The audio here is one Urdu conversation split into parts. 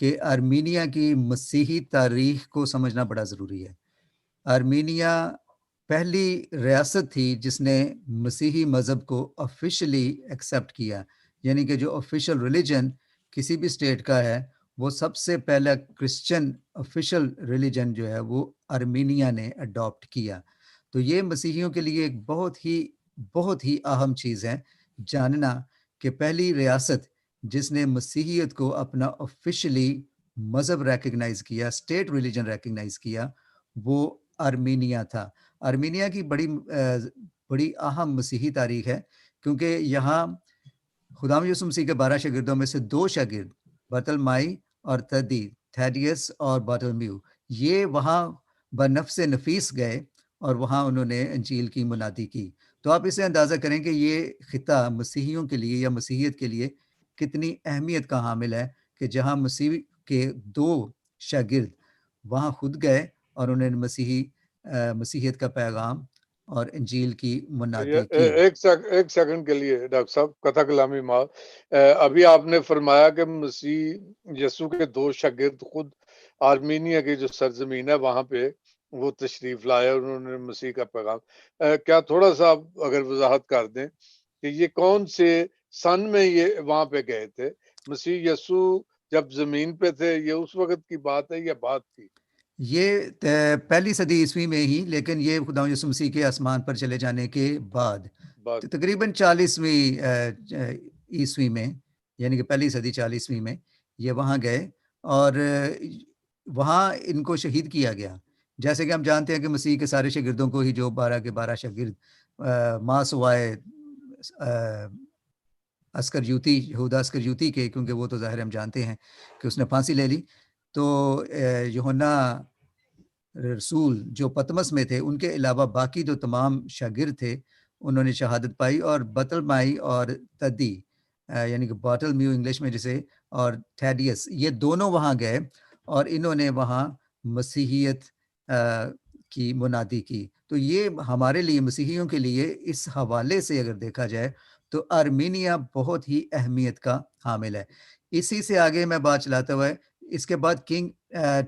کہ آرمینیا کی مسیحی تاریخ کو سمجھنا بڑا ضروری ہے۔ آرمینیا پہلی ریاست تھی جس نے مسیحی مذہب کو آفیشلی ایکسیپٹ کیا، یعنی کہ جو آفیشل ریلیجن کسی بھی اسٹیٹ کا ہے وہ سب سے پہلا کرسچن آفیشل ریلیجن جو ہے وہ آرمینیا نے اڈاپٹ کیا۔ تو یہ مسیحیوں کے لیے ایک بہت ہی اہم چیز ہے جاننا کہ پہلی ریاست جس نے مسیحیت کو اپنا آفیشلی مذہب ریکگنائز کیا، اسٹیٹ ریلیجن ریکگنائز کیا، وہ آرمینیا تھا۔ آرمینیا کی بڑی اہم مسیحی تاریخ ہے، کیونکہ یہاں خداوند یسوع مسیح کے 12 شاگردوں میں سے 2 شاگرد برتلمائی اور تدی، تھیڈیس اور بارتلمیو، یہ وہاں بنفس نفیس گئے اور وہاں انہوں نے انجیل کی منادی کی۔ تو آپ اسے اندازہ کریں کہ یہ خطہ مسیحیوں کے لیے یا مسیحیت کے لیے کتنی اہمیت کا حامل ہے کہ جہاں مسیح کے 2 شاگرد وہاں خود گئے اور انہوں نے مسیحیت کا پیغام اور انجیل کی منادی کی۔ ایک سیکنڈ کے لیے ڈاکٹر صاحب، قطع کلامی معاف، ابھی آپ نے فرمایا کہ مسیح یسوع کے 2 شاگرد خود آرمینیا کی جو سرزمین ہے وہاں پہ وہ تشریف لائے اور انہوں نے مسیح کا پیغام، کیا تھوڑا سا آپ اگر وضاحت کر دیں کہ یہ کون سے سن میں یہ وہاں پہ گئے تھے؟ مسیح یسوع جب زمین پہ تھے یہ اس وقت کی بات ہے یا بعد کی؟ یہ پہلی صدی عیسوی میں ہی، لیکن یہ خداوند یسوع مسیح کے آسمان پر چلے جانے کے بعد تقریباً 40ویں عیسوی میں، یعنی کہ پہلی صدی 40ویں میں یہ وہاں گئے اور وہاں ان کو شہید کیا گیا۔ جیسے کہ ہم جانتے ہیں کہ مسیح کے سارے شاگردوں کو ہی، جو 12 کے 12 شاگرد ماں سوائے یہودا اسکریوتی کے، کیونکہ وہ تو ظاہر ہم جانتے ہیں کہ اس نے پھانسی لے لی، تو یوحنا رسول جو پتمس میں تھے ان کے علاوہ باقی جو تمام شاگرد تھے انہوں نے شہادت پائی، اور بطلمائی اور تدی، یعنی کہ بارتلمیو انگلش میں جسے، اور تھیڈیس، یہ دونوں وہاں گئے اور انہوں نے وہاں مسیحیت کی منادی کی۔ تو یہ ہمارے لیے، مسیحیوں کے لیے، اس حوالے سے اگر دیکھا جائے تو آرمینیا بہت ہی اہمیت کا حامل ہے۔ اسی سے آگے میں بات چلاتا ہوا ہے، اس کے بعد کنگ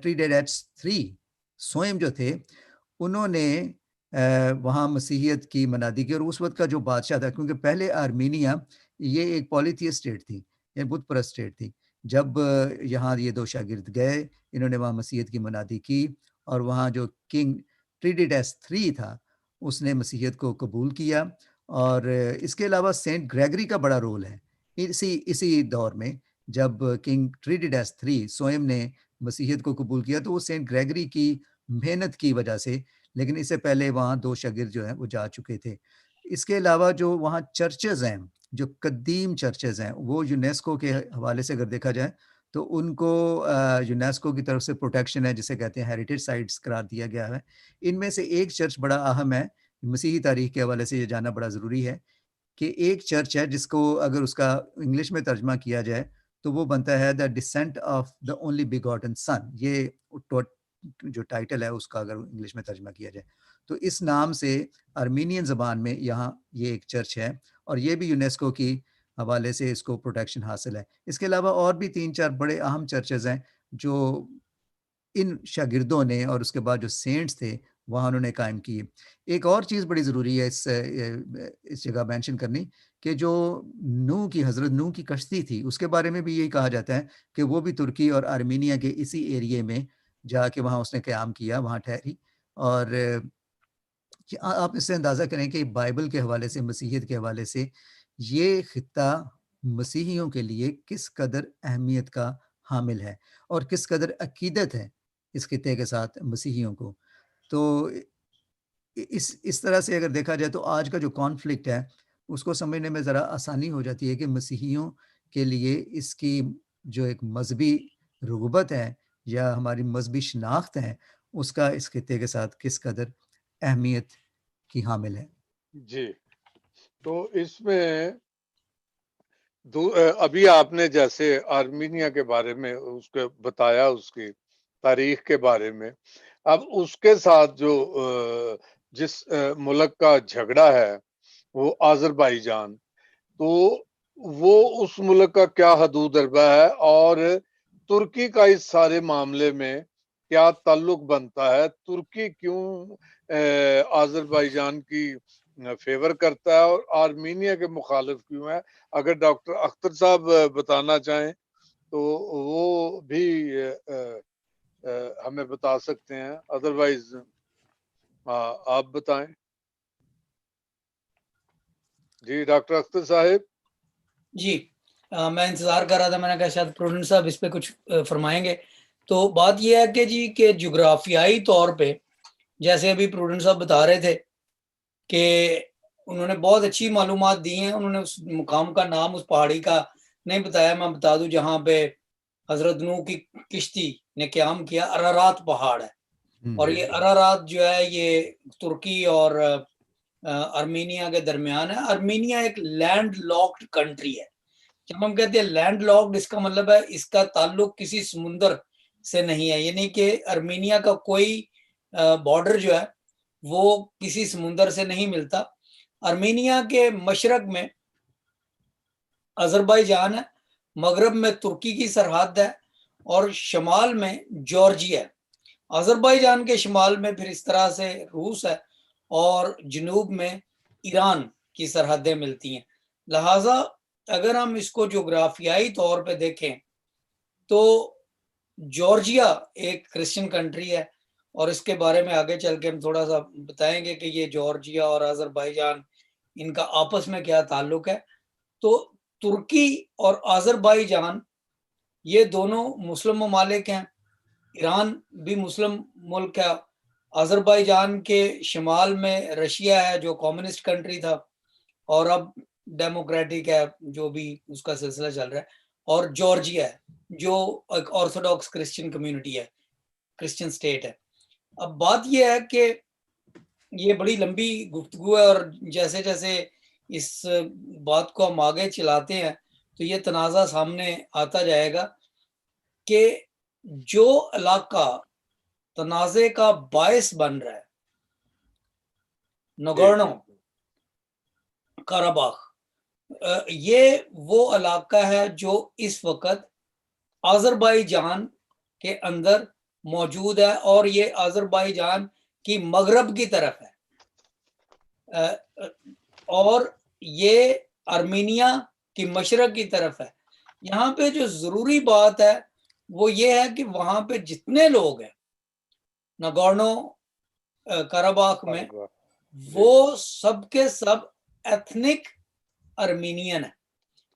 ٹریڈیٹس III سوئم جو تھے، انہوں نے وہاں مسیحیت کی منادی کی، اور اس وقت کا جو بادشاہ تھا، کیونکہ پہلے آرمینیا یہ ایک پولیتھیسٹ اسٹیٹ تھی، یہ بت پرست اسٹیٹ تھی۔ جب یہاں یہ 2 شاگرد گئے، انہوں نے وہاں مسیحیت کی منادی کی، اور وہاں جو کنگ ٹریڈیٹس III تھا اس نے مسیحیت کو قبول کیا۔ اور اس کے علاوہ سینٹ گریگری کا بڑا رول ہے اسی دور میں، جب کنگ ٹریڈیٹس III سوئم نے مسیحیت کو قبول کیا تو وہ سینٹ گریگری کی محنت کی وجہ سے، لیکن اس سے پہلے وہاں 2 شاگرد جو ہیں وہ جا چکے تھے۔ اس کے علاوہ جو وہاں چرچز ہیں، جو قدیم چرچز ہیں، وہ یونیسکو کے حوالے سے اگر دیکھا جائے تو ان کو یونیسکو کی طرف سے پروٹیکشن ہے، جسے کہتے ہیں ہیریٹیج سائٹس قرار دیا گیا ہے۔ ان میں سے ایک چرچ بڑا اہم ہے، مسیحی تاریخ کے حوالے سے یہ جاننا بڑا ضروری ہے کہ ایک چرچ ہے جس کو اگر اس کا انگلش میں ترجمہ کیا جائے تو وہ بنتا ہے دا ڈسینٹ آف دا اونلی بیگاٹن سن، یہ جو ٹائٹل ہے اس کا اگر انگلش میں ترجمہ کیا جائے تو اس نام سے آرمینین زبان میں یہاں یہ ایک چرچ ہے، اور یہ بھی یونیسکو کی حوالے سے اس کو پروٹیکشن حاصل ہے۔ اس کے علاوہ اور بھی 3-4 بڑے اہم چرچز ہیں جو ان شاگردوں نے اور اس کے بعد جو سینٹس تھے وہاں انہوں نے قائم کی۔ ایک اور چیز بڑی ضروری ہے اس جگہ مینشن کرنی، کہ جو حضرت نوح کی کشتی تھی، اس کے بارے میں بھی یہی کہا جاتا ہے کہ وہ بھی ترکی اور آرمینیا کے اسی ایریے میں جا کے وہاں اس نے قیام کیا، وہاں ٹھہری۔ اور آپ اس سے اندازہ کریں کہ بائبل کے حوالے سے، مسیحیت کے حوالے سے یہ خطہ مسیحیوں کے لیے کس قدر اہمیت کا حامل ہے اور کس قدر عقیدت ہے اس خطے کے ساتھ مسیحیوں کو۔ تو اس طرح سے اگر دیکھا جائے تو آج کا جو کانفلکٹ ہے اس کو سمجھنے میں ذرا آسانی ہو جاتی ہے کہ مسیحیوں کے لیے اس کی جو ایک مذہبی رغبت ہے یا ہماری مذہبی شناخت ہے، اس کا اس خطے کے ساتھ کس قدر اہمیت کی حامل ہے۔ جی، تو اس میں ابھی آپ نے جیسے آرمینیا کے بارے میں اس کو بتایا، اس کی تاریخ کے بارے میں، اب اس کے ساتھ جو جس ملک کا جھگڑا ہے وہ آذربائیجان، تو وہ اس ملک کا کیا حدود اربہ ہے، اور ترکی کا اس سارے معاملے میں کیا تعلق بنتا ہے؟ ترکی کیوں آذربائیجان کی فیور کرتا ہے اور آرمینیا کے مخالف کیوں ہے؟ اگر ڈاکٹر اختر صاحب بتانا چاہیں تو وہ بھی ہمیں بتا سکتے ہیں، ادروائز آپ بتائیں. جی ڈاکٹر اختر صاحب. جی میں انتظار کر رہا تھا، میں نے کہا شاید پروڈنٹ صاحب اس پہ کچھ فرمائیں گے. تو بات یہ ہے کہ جی کہ جغرافیائی طور پہ جیسے ابھی پروڈنٹ صاحب بتا رہے تھے کہ انہوں نے بہت اچھی معلومات دی ہیں. انہوں نے اس مقام کا نام اس پہاڑی کا نہیں بتایا، میں بتا دوں جہاں پہ حضرت نوح کی کشتی نے قیام کیا، ارارات پہاڑ ہے. اور یہ ارارات جو ہے یہ ترکی اور ارمینیا کے درمیان ہے. ارمینیا ایک لینڈ لاکڈ کنٹری ہے. جب ہم کہتے ہیں لینڈ لاکڈ، اس کا مطلب ہے اس کا تعلق کسی سمندر سے نہیں ہے، یعنی کہ ارمینیا کا کوئی بارڈر جو ہے وہ کسی سمندر سے نہیں ملتا. ارمینیا کے مشرق میں آذربائیجان ہے، مغرب میں ترکی کی سرحد ہے اور شمال میں جارجیا ہے. آذربائیجان کے شمال میں پھر اس طرح سے روس ہے اور جنوب میں ایران کی سرحدیں ملتی ہیں. لہٰذا اگر ہم اس کو جغرافیائی طور پہ دیکھیں تو جارجیا ایک کرسچن کنٹری ہے، اور اس کے بارے میں آگے چل کے ہم تھوڑا سا بتائیں گے کہ یہ جارجیا اور آذربائیجان ان کا آپس میں کیا تعلق ہے. تو ترکی اور آذربائیجان یہ دونوں مسلم ممالک ہیں. ایران بھی مسلم ملک ہے. آذربائیجان کے شمال میں رشیا ہے جو کمیونسٹ کنٹری تھا اور اب ڈیموکریٹک ہے، جو بھی اس کا سلسلہ چل رہا ہے. اور جارجیا ہے جو ایک آرتھوڈاکس کرسچن کمیونٹی ہے، کرسچن سٹیٹ ہے. اب بات یہ ہے کہ یہ بڑی لمبی گفتگو ہے، اور جیسے جیسے اس بات کو ہم آگے چلاتے ہیں تو یہ تنازع سامنے آتا جائے گا کہ جو علاقہ تنازع کا باعث بن رہا ہے، نگورنو قرباخ، یہ وہ علاقہ ہے جو اس وقت آذربائیجان کے اندر موجود ہے اور یہ آذربائیجان کی مغرب کی طرف ہے، اور یہ ارمینیا کی مشرق کی طرف ہے. یہاں پہ جو ضروری بات ہے وہ یہ ہے کہ وہاں پہ جتنے لوگ ہیں نگورنو قرباخ میں، وہ سب کے سب ایتھنک ارمینین ہیں.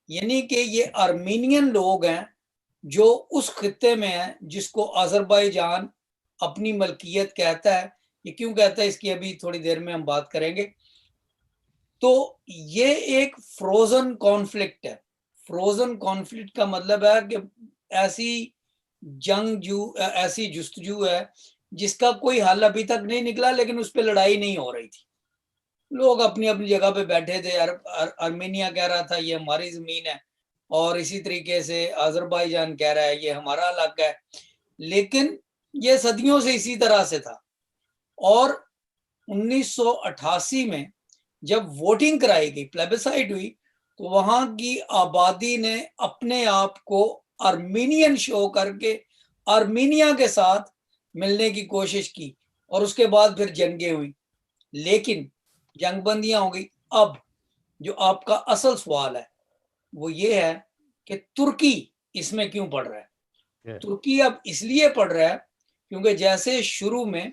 یعنی کہ یہ ارمینین لوگ ہیں جو اس خطے میں ہیں جس کو آذربائیجان اپنی ملکیت کہتا ہے. یہ کیوں کہتا ہے اس کی ابھی تھوڑی دیر میں ہم بات کریں گے. تو یہ ایک فروزن کانفلکٹ ہے. فروزن کانفلکٹ کا مطلب ہے کہ ایسی جستجو ہے جس کا کوئی حل ابھی تک نہیں نکلا، لیکن اس پہ لڑائی نہیں ہو رہی تھی. لوگ اپنی اپنی جگہ پہ بیٹھے تھے. ارمینیا کہہ رہا تھا یہ ہماری زمین ہے، اور اسی طریقے سے آذربائیجان کہہ رہا ہے یہ ہمارا علاقہ ہے. لیکن یہ صدیوں سے اسی طرح سے تھا. اور 1988 میں جب ووٹنگ کرائی گئی، پلیبسائٹ ہوئی، تو وہاں کی آبادی نے اپنے آپ کو ارمینین شو کر کے ارمینیا کے ساتھ ملنے کی کوشش کی، اور اس کے بعد پھر جنگیں ہوئی، لیکن جنگ بندیاں ہو گئی. اب جو آپ کا اصل سوال ہے وہ یہ ہے کہ ترکی اس میں کیوں پڑ رہا ہے. ترکی اب اس لیے پڑ رہا ہے کیونکہ جیسے شروع میں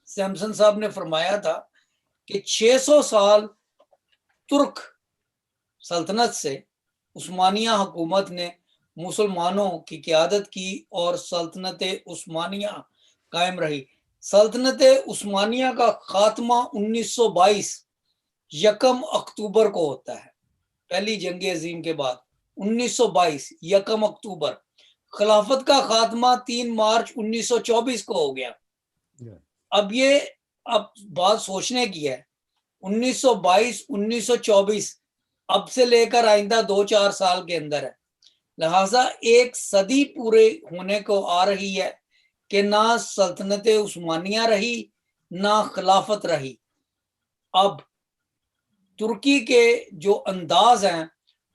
سیمسن صاحب نے فرمایا تھا کہ 600 سال ترک سلطنت سے عثمانیہ حکومت نے مسلمانوں کی قیادت کی اور سلطنت عثمانیہ قائم رہی. سلطنت عثمانیہ کا خاتمہ 1922 یکم اکتوبر کو ہوتا ہے، پہلی جنگ عظیم کے بعد 1922 یکم اکتوبر. خلافت کا خاتمہ 3 مارچ 1924 کو ہو گیا. اب بات سوچنے کی ہے، 1922 1924 اب سے لے کر آئندہ 2-4 سال کے اندر ہے. لہٰذا ایک صدی پورے ہونے کو آ رہی ہے کہ نہ سلطنت عثمانیہ رہی نہ خلافت رہی. اب ترکی کے جو انداز ہیں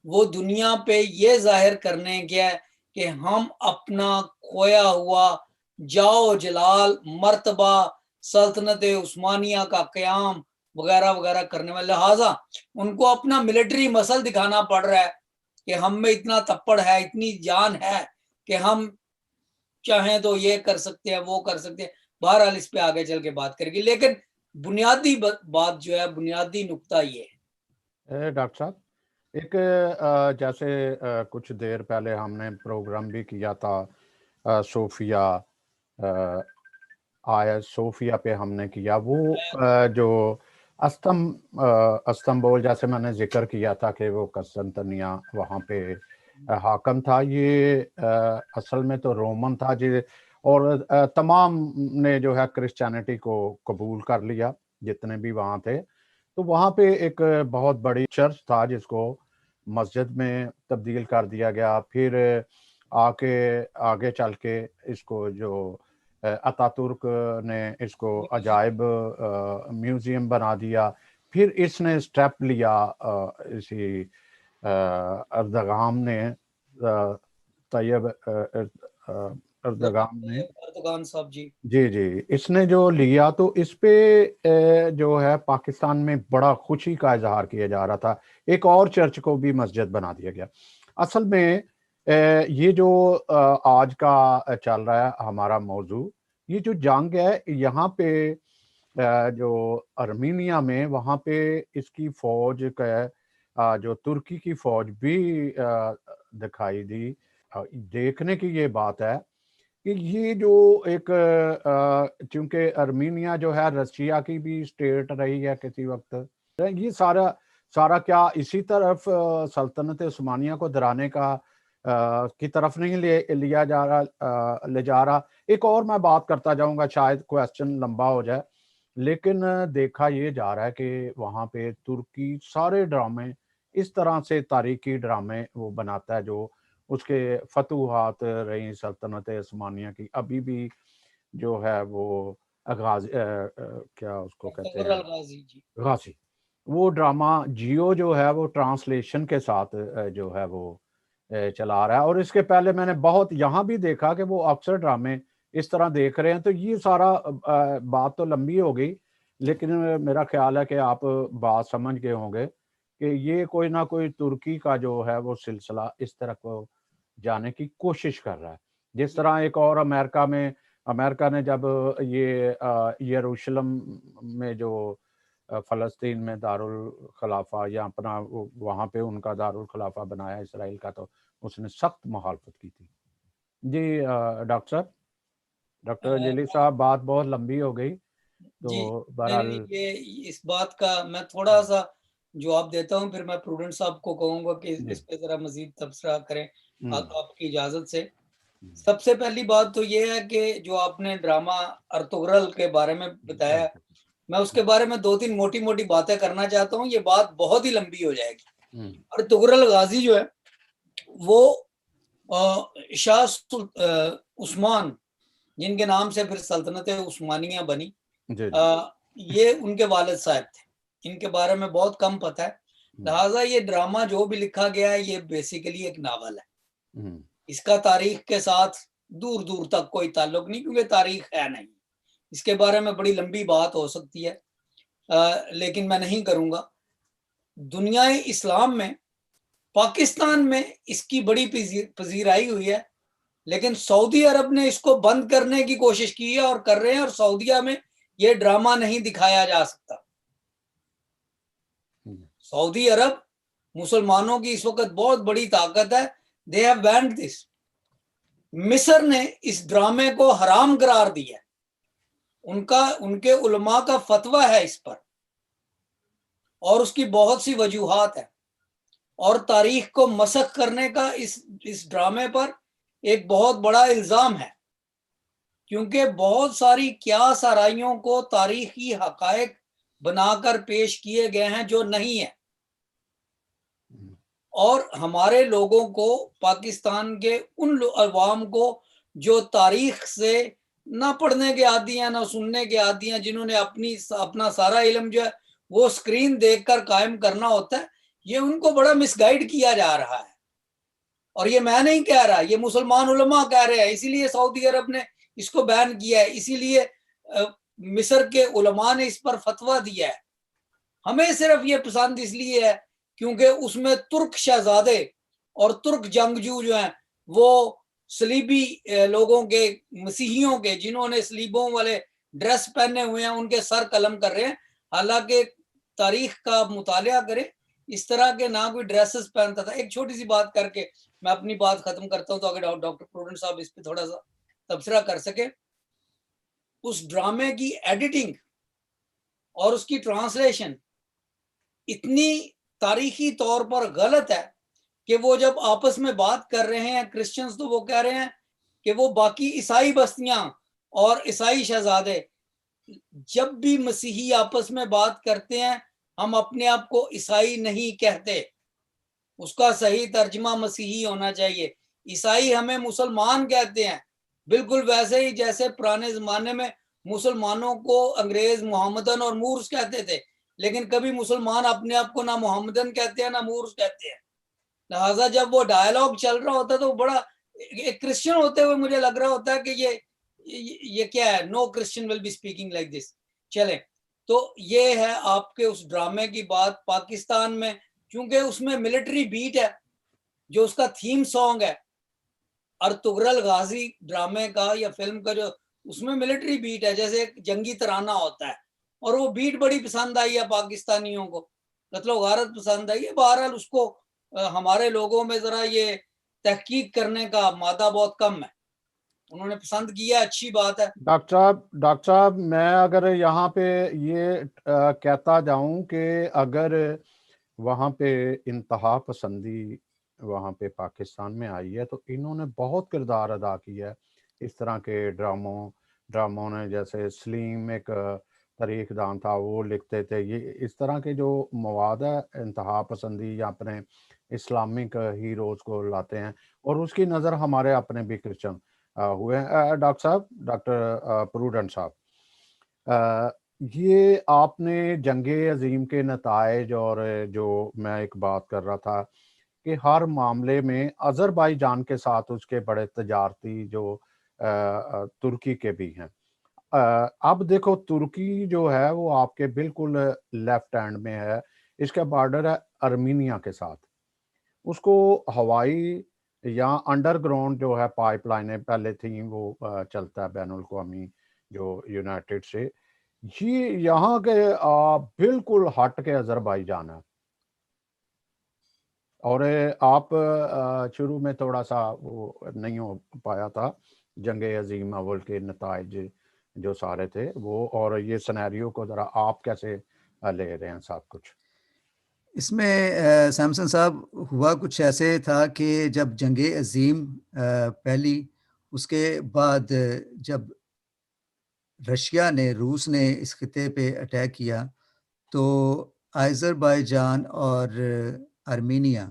وہ دنیا پہ یہ ظاہر کرنے کے کہ ہم اپنا کھویا ہوا جاؤ جلال مرتبہ سلطنت عثمانیہ کا قیام وغیرہ وغیرہ کرنے والے، لہٰذا ان کو اپنا ملٹری مسل دکھانا پڑ رہا ہے کہ ہم میں اتنا تپڑ ہے، اتنی جان ہے کہ ہم چاہیں تو یہ کر سکتے ہیں، وہ کر سکتے ہیں. بہرحال اس پہ آگے چل کے بات کرے گی، لیکن بنیادی بات جو ہے، بنیادی نقطہ یہ ہے. ڈاکٹر صاحب ایک جیسے کچھ دیر پہلے ہم نے پروگرام بھی کیا تھا صوفیہ آیا صوفیہ پہ ہم نے کیا، وہ جو استنبول جیسے میں نے ذکر کیا تھا کہ وہ قسطنطنیہ وہاں پہ حاکم تھا، یہ اصل میں تو رومن تھا جی، اور تمام نے جو ہے کرسچینٹی کو قبول کر لیا جتنے بھی وہاں تھے. تو وہاں پہ ایک بہت بڑی چرچ تھا جس کو مسجد میں تبدیل کر دیا گیا. پھر آگے چل کے اس کو جو اتا ترک نے اس کو عجائب میوزیم بنا دیا. پھر اس نے سٹیپ لیا اسی اردگان نے، طیب اردگان نے، اردگان صاحب جی جی اس نے جو لیا تو اس پہ جو ہے پاکستان میں بڑا خوشی کا اظہار کیا جا رہا تھا. ایک اور چرچ کو بھی مسجد بنا دیا گیا. اصل میں یہ جو آج کا چل رہا ہے ہمارا موضوع، یہ جو جنگ ہے یہاں پہ جو ارمینیا میں، وہاں پہ اس کی فوج کا جو ترکی کی فوج بھی دکھائی دی. دیکھنے کی یہ بات ہے کہ یہ جو ایک چونکہ ارمینیا جو ہے رشیا کی بھی اسٹیٹ رہی ہے کسی وقت، یہ سارا کیا اسی طرف سلطنت عثمانیہ کو درانے کا کی طرف نہیں لے جا رہا. ایک اور میں بات کرتا جاؤں گا، شاید کویسچن لمبا ہو جائے، لیکن دیکھا یہ جا رہا ہے کہ وہاں پہ ترکی سارے ڈرامے اس طرح سے تاریخی ڈرامے وہ بناتا ہے جو اس کے فتوحات رہی سلطنت عثمانیہ کی. ابھی بھی جو ہے وہ کیا اس کو کہتے ہیں، غازی، وہ ڈرامہ جیو جو ہے وہ ٹرانسلیشن کے ساتھ جو ہے وہ چلا رہا ہے. اور اس کے پہلے میں نے بہت یہاں بھی دیکھا کہ وہ اکثر ڈرامے اس طرح دیکھ رہے ہیں. تو یہ سارا بات تو لمبی ہو گئی، لیکن میرا خیال ہے کہ آپ بات سمجھ گئے ہوں گے کہ یہ کوئی نہ کوئی ترکی کا جو ہے وہ سلسلہ اس طرح کو جانے کی کوشش کر رہا ہے. جس طرح ایک اور امریکہ نے جب یہ یروشلم میں جو فلسطین میں دارالخلافہ یا اپنا وہاں پہ ان کا دارالخلافہ بنایا اسرائیل کا، تو اس نے سخت مخالفت کی تھی. جی ڈاکٹر صاحب، ڈاکٹر جیلی صاحب، بات بہت لمبی ہو گئی تو بہرحال یہ اس بات کا میں تھوڑا سا جواب دیتا ہوں، پھر میں پروڈنٹ صاحب کو کہوں گا کہ اس پہ ذرا مزید تبصرہ کریں آپ کی اجازت سے. سب سے پہلی بات تو یہ ہے کہ جو آپ نے ڈرامہ ارطغرل کے بارے میں بتایا، میں اس کے بارے میں 2-3 موٹی موٹی باتیں کرنا چاہتا ہوں. یہ بات بہت ہی لمبی ہو جائے گی. ارطغرل غازی جو ہے وہ شاہ عثمان، جن کے نام سے پھر سلطنت عثمانیہ بنی، یہ ان کے والد صاحب تھے. ان کے بارے میں بہت کم پتہ ہے، لہٰذا یہ ڈرامہ جو بھی لکھا گیا ہے یہ بیسیکلی ایک ناول ہے. اس کا تاریخ کے ساتھ دور دور تک کوئی تعلق نہیں، کیونکہ تاریخ ہے نہیں. اس کے بارے میں بڑی لمبی بات ہو سکتی ہے، لیکن میں نہیں کروں گا. دنیا اسلام میں، پاکستان میں اس کی بڑی پذیرائی ہوئی ہے، لیکن سعودی عرب نے اس کو بند کرنے کی کوشش کی ہے اور کر رہے ہیں، اور سعودیہ میں یہ ڈرامہ نہیں دکھایا جا سکتا. سعودی عرب مسلمانوں کی اس وقت بہت بڑی طاقت ہے. they have banned this. مصر نے اس ڈرامے کو حرام قرار دیا. ان کے علماء کا فتویٰ ہے اس پر، اور اس کی بہت سی وجوہات ہیں. اور تاریخ کو مسخ کرنے کا اس ڈرامے پر ایک بہت بڑا الزام ہے، کیونکہ بہت ساری قیاس آرائیوں کو تاریخی حقائق بنا کر پیش کیے گئے ہیں جو نہیں ہیں. اور ہمارے لوگوں کو، پاکستان کے ان عوام کو جو تاریخ سے نہ پڑھنے کے عادی ہیں، نہ سننے کے عادی ہیں، جنہوں نے اپنا سارا علم جو ہے وہ اسکرین دیکھ کر قائم کرنا ہوتا ہے، یہ ان کو بڑا مس گائیڈ کیا جا رہا ہے. اور یہ میں نہیں کہہ رہا, یہ مسلمان علماء کہہ رہے ہیں, اسی لیے سعودی عرب نے اس کو بین کیا ہے, اسی لیے مصر کے علماء نے اس پر فتویٰ دیا ہے. ہمیں صرف یہ پسند اس لیے ہے کیونکہ اس میں ترک شہزادے اور ترک جنگجو جو ہیں وہ صلیبی لوگوں کے, مسیحیوں کے, جنہوں نے صلیبوں والے ڈریس پہنے ہوئے ہیں, ان کے سر قلم کر رہے ہیں. حالانکہ تاریخ کا مطالعہ کریں, اس طرح کے نہ کوئی ڈریسز پہنتا تھا. ایک چھوٹی سی بات کر کے میں اپنی بات ختم کرتا ہوں تاکہ ڈاکٹر پروڈنٹ صاحب اس پہ تھوڑا سا تبصرہ کر سکے. اس ڈرامے کی ایڈیٹنگ اور اس کی ٹرانسلیشن اتنی تاریخی طور پر غلط ہے کہ وہ جب آپس میں بات کر رہے ہیں کرسچنز, تو وہ کہہ رہے ہیں کہ وہ باقی عیسائی بستیاں اور عیسائی شہزادے, جب بھی مسیحی آپس میں بات کرتے ہیں ہم اپنے آپ کو عیسائی نہیں کہتے, اس کا صحیح ترجمہ مسیحی ہونا چاہیے. عیسائی ہمیں مسلمان کہتے ہیں, بالکل ویسے ہی جیسے پرانے زمانے میں مسلمانوں کو انگریز محمدن اور مورس کہتے تھے, لیکن کبھی مسلمان اپنے آپ کو نہ محمدن کہتے ہیں نہ مورس کہتے ہیں. لہٰذا جب وہ ڈائلاگ چل رہا ہوتا ہے تو بڑا ایک کرسچن ہوتے ہوئے مجھے لگ رہا ہوتا ہے کہ یہ کیا ہے, no Christian will be speaking like this. چلیں, تو یہ ہے آپ کے اس ڈرامے کی بات. پاکستان میں چونکہ اس میں ملٹری بیٹ ہے, جو اس کا تھیم سانگ ہے ارطغرل غازی ڈرامے کا یا فلم کا, جو اس میں ملٹری بیٹ ہے, جیسے ایک جنگی ترانہ ہوتا ہے, اور وہ بیٹ بڑی پسند آئی ہے پاکستانیوں کو, قتل و غارت پسند آئی ہے. بہرحال اس کو ہمارے لوگوں میں ذرا یہ تحقیق کرنے کا مادہ بہت کم ہے, انہوں نے پسند کیا, اچھی بات ہے. ڈاکٹر صاحب میں اگر یہاں پہ یہ کہتا جاؤں کہ اگر وہاں پہ انتہا پسندی وہاں پہ پاکستان میں آئی ہے تو انہوں نے بہت کردار ادا کیا ہے اس طرح کے ڈراموں نے. جیسے سلیم ایک تاریخ دان تھا, وہ لکھتے تھے. یہ اس طرح کے جو مواد ہے انتہا پسندی یا اپنے اسلامک ہیروز کو لاتے ہیں, اور اس کی نظر ہمارے اپنے بھی کرسچن ہوئے ہیں. ڈاکٹر پروڈنٹ صاحب, یہ آپ نے جنگ عظیم کے نتائج, اور جو میں ایک بات کر رہا تھا کہ ہر معاملے میں آذربائیجان کے ساتھ اس کے بڑے تجارتی جو ترکی کے بھی ہیں. اب دیکھو ترکی جو ہے وہ آپ کے بالکل لیفٹ ہینڈ میں ہے, اس کا بارڈر ہے ارمینیا کے ساتھ. اس کو ہوائی یا انڈر گراؤنڈ جو ہے پائپ لائنیں پہلے تھیں, وہ چلتا ہے بین الاقوامی جو یونائٹڈ سے. یہ یہاں کے بالکل ہٹ کے آذربائیجان ہے. اور آپ شروع میں تھوڑا سا وہ نہیں ہو پایا تھا, جنگ عظیم اول کے نتائج جو سارے تھے وہ, اور یہ سینیریو کو ذرا آپ کیسے لے رہے ہیں سب کچھ؟ اس میں سیمسن صاحب ہوا کچھ ایسے تھا کہ جب جنگ عظیم پہلی, اس کے بعد جب رشیا نے, روس نے اس خطے پہ اٹیک کیا تو آذربائیجان اور ارمینیا,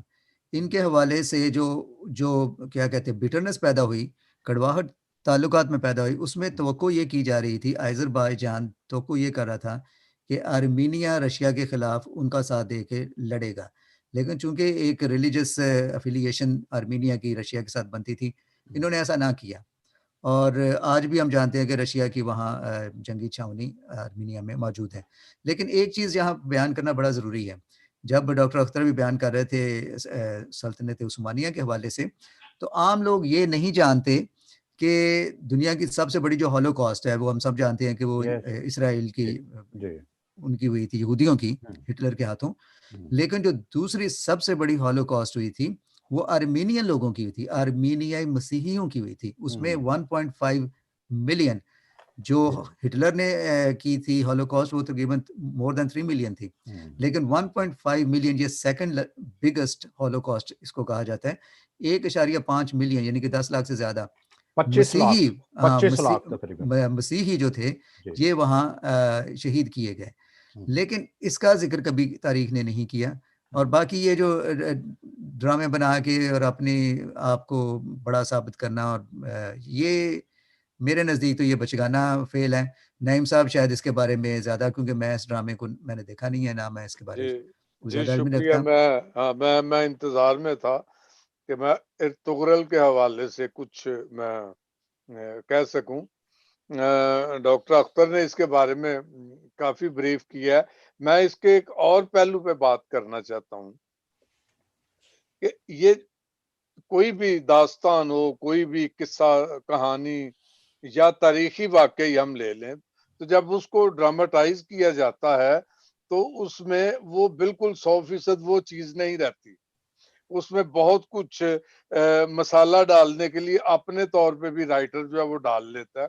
ان کے حوالے سے جو کیا کہتے ہیں بٹرنس پیدا ہوئی, کڑواہٹ تعلقات میں پیدا ہوئی. اس میں توقع یہ کی جا رہی تھی, آذربائیجان توقع یہ کر رہا تھا کہ ارمینیا رشیا کے خلاف ان کا ساتھ دے کے لڑے گا. لیکن چونکہ ایک ریلیجس افیلیشن ارمینیا کی رشیا کے ساتھ بنتی تھی, انہوں نے ایسا نہ کیا. اور آج بھی ہم جانتے ہیں کہ رشیا کی وہاں جنگی چھاونی ارمینیا میں موجود ہے. لیکن ایک چیز یہاں بیان کرنا بڑا ضروری ہے. جب ڈاکٹر اختر بھی بیان کر رہے تھے سلطنت عثمانیہ کے حوالے سے, تو عام لوگ یہ نہیں جانتے کہ دنیا کی سب سے بڑی جو ہولوکاسٹ ہے وہ ہم سب جانتے ہیں کہ وہ اسرائیل کی ان کی ہوئی تھی, یہودیوں کی, ہٹلر کے ہاتھوں. لیکن جو دوسری سب سے بڑی ہولوکاسٹ ہوئی تھی وہ ارمینین لوگوں کی ہوئی تھی, ارمینیائی مسیحیوں کی ہوئی تھی. اس میں 1.5 ملین جو ہٹلر نے کی تھی ہولوکاسٹ, وہ تقریباً مور دین 3 ملین تھی. لیکن 1.5 ملین یہ سیکنڈ بگسٹ ہولوکاسٹ اس کو کہا جاتا ہے. 1.5 ملین یعنی کہ 10 لاکھ سے زیادہ مسیحی جو تھے یہ وہاں شہید کیے گئے. لیکن اس کا ذکر کبھی تاریخ نے نہیں کیا. اور باقی یہ جو ڈرامے بنا کے اور اپنے آپ کو بڑا ثابت کرنا, اور یہ میرے نزدیک تو یہ بچگانہ فعل ہے. نعیم صاحب شاید اس کے بارے میں زیادہ, کیونکہ میں اس ڈرامے کو میں نے دیکھا نہیں ہے, نہ میں اس کے بارے میں جی شکریہ. میں انتظار میں تھا کہ میں ارطغرل کے حوالے سے کچھ میں کہہ سکوں. ڈاکٹر اختر نے اس کے بارے میں کافی بریف کیا ہے. میں اس کے ایک اور پہلو پہ بات کرنا چاہتا ہوں کہ یہ کوئی بھی داستان ہو، کوئی بھی قصہ کہانی یا تاریخی واقعی ہم لے لیں، تو جب اس کو ڈراماٹائز کیا جاتا ہے تو اس میں وہ بالکل 100% وہ چیز نہیں رہتی. اس میں بہت کچھ مسالہ ڈالنے کے لیے اپنے طور پہ بھی رائٹر جو ہے وہ ڈال لیتا ہے.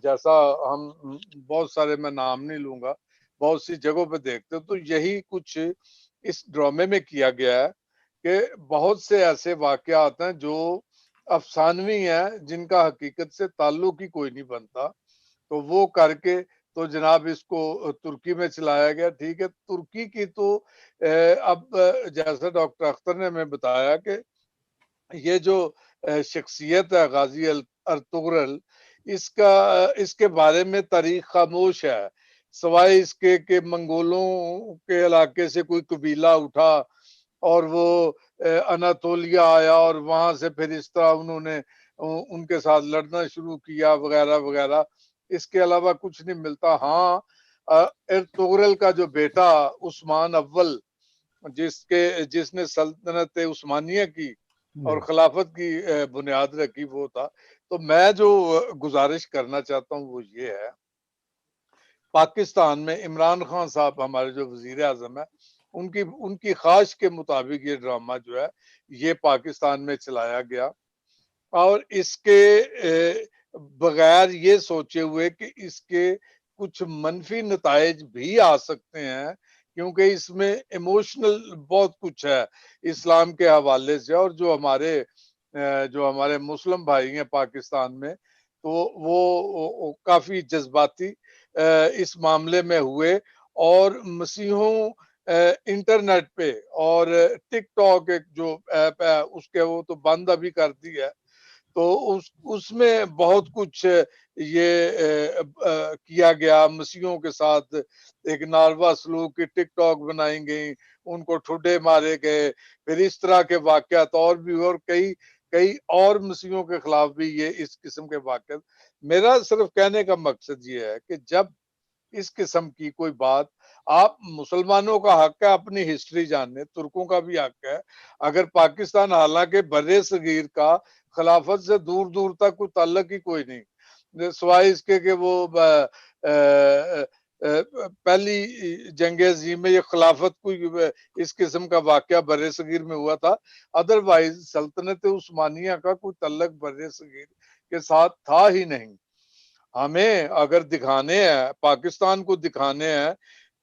جیسا ہم بہت سارے، میں نام نہیں لوں گا، بہت سی جگہوں پہ دیکھتے ہیں. تو یہی کچھ اس ڈرامے میں کیا گیا ہے کہ بہت سے ایسے واقعات ہیں جو افسانوی ہیں، جن کا حقیقت سے تعلق ہی کوئی نہیں بنتا. تو وہ کر کے تو جناب اس کو ترکی میں چلایا گیا. ٹھیک ہے، ترکی کی تو اب جیسا ڈاکٹر اختر نے ہمیں بتایا کہ یہ جو شخصیت ہے غازی ارطغرل، اس کے بارے میں تاریخ خاموش ہے، سوائے اس کے کہ منگولوں کے علاقے سے کوئی قبیلہ اٹھا اور وہ اناتولیا آیا اور وہاں سے پھر اس طرح انہوں نے ان کے ساتھ لڑنا شروع کیا وغیرہ وغیرہ. اس کے علاوہ کچھ نہیں ملتا. ہاں، ارطغرل کا جو بیٹا عثمان اول، جس نے سلطنت عثمانیہ کی اور خلافت کی بنیاد رکھی، وہ تھا. تو میں جو گزارش کرنا چاہتا ہوں وہ یہ ہے، پاکستان میں عمران خان صاحب ہمارے جو وزیر اعظم ہیں، ان کی خواہش کے مطابق یہ ڈرامہ جو ہے یہ پاکستان میں چلایا گیا، اور اس کے بغیر یہ سوچے ہوئے کہ اس کے کچھ منفی نتائج بھی آ سکتے ہیں، کیونکہ اس میں ایموشنل بہت کچھ ہے اسلام کے حوالے سے. اور جو ہمارے مسلم بھائی ہیں پاکستان میں، تو وہ کافی جذباتی اس معاملے میں ہوئے، اور مسیحوں انٹرنیٹ پہ اور ٹک ٹاک ایک جو ایپ ہے اس کے وہ تو بند ابھی کر دی ہے. تو اس میں بہت کچھ یہ کیا گیا، مسیحوں کے ساتھ ایک ناروا سلوک کی ٹک ٹاک بنائی گئی، ان کو ٹھڈے مارے گئے، پھر اس طرح کے واقعات اور بھی، اور کئی اور مسیحوں کے خلاف بھی یہ اس قسم کے واقعات. میرا صرف کہنے کا مقصد یہ ہے کہ جب اس قسم کی کوئی بات، آپ مسلمانوں کا حق ہے اپنی ہسٹری جاننے، ترکوں کا بھی حق ہے. اگر پاکستان حالانکہ بر صغیر کا خلافت سے دور دور تک کوئی تعلق ہی کوئی نہیں، سوائے اس کے کہ وہ پہلی جنگ عظیم میں یہ خلافت کوئی اس قسم کا واقعہ بر صغیر میں ہوا تھا، ادروائز سلطنت عثمانیہ کا کوئی تعلق بر صغیر کے ساتھ تھا ہی نہیں. ہمیں اگر دکھانے ہیں، پاکستان کو دکھانے ہیں،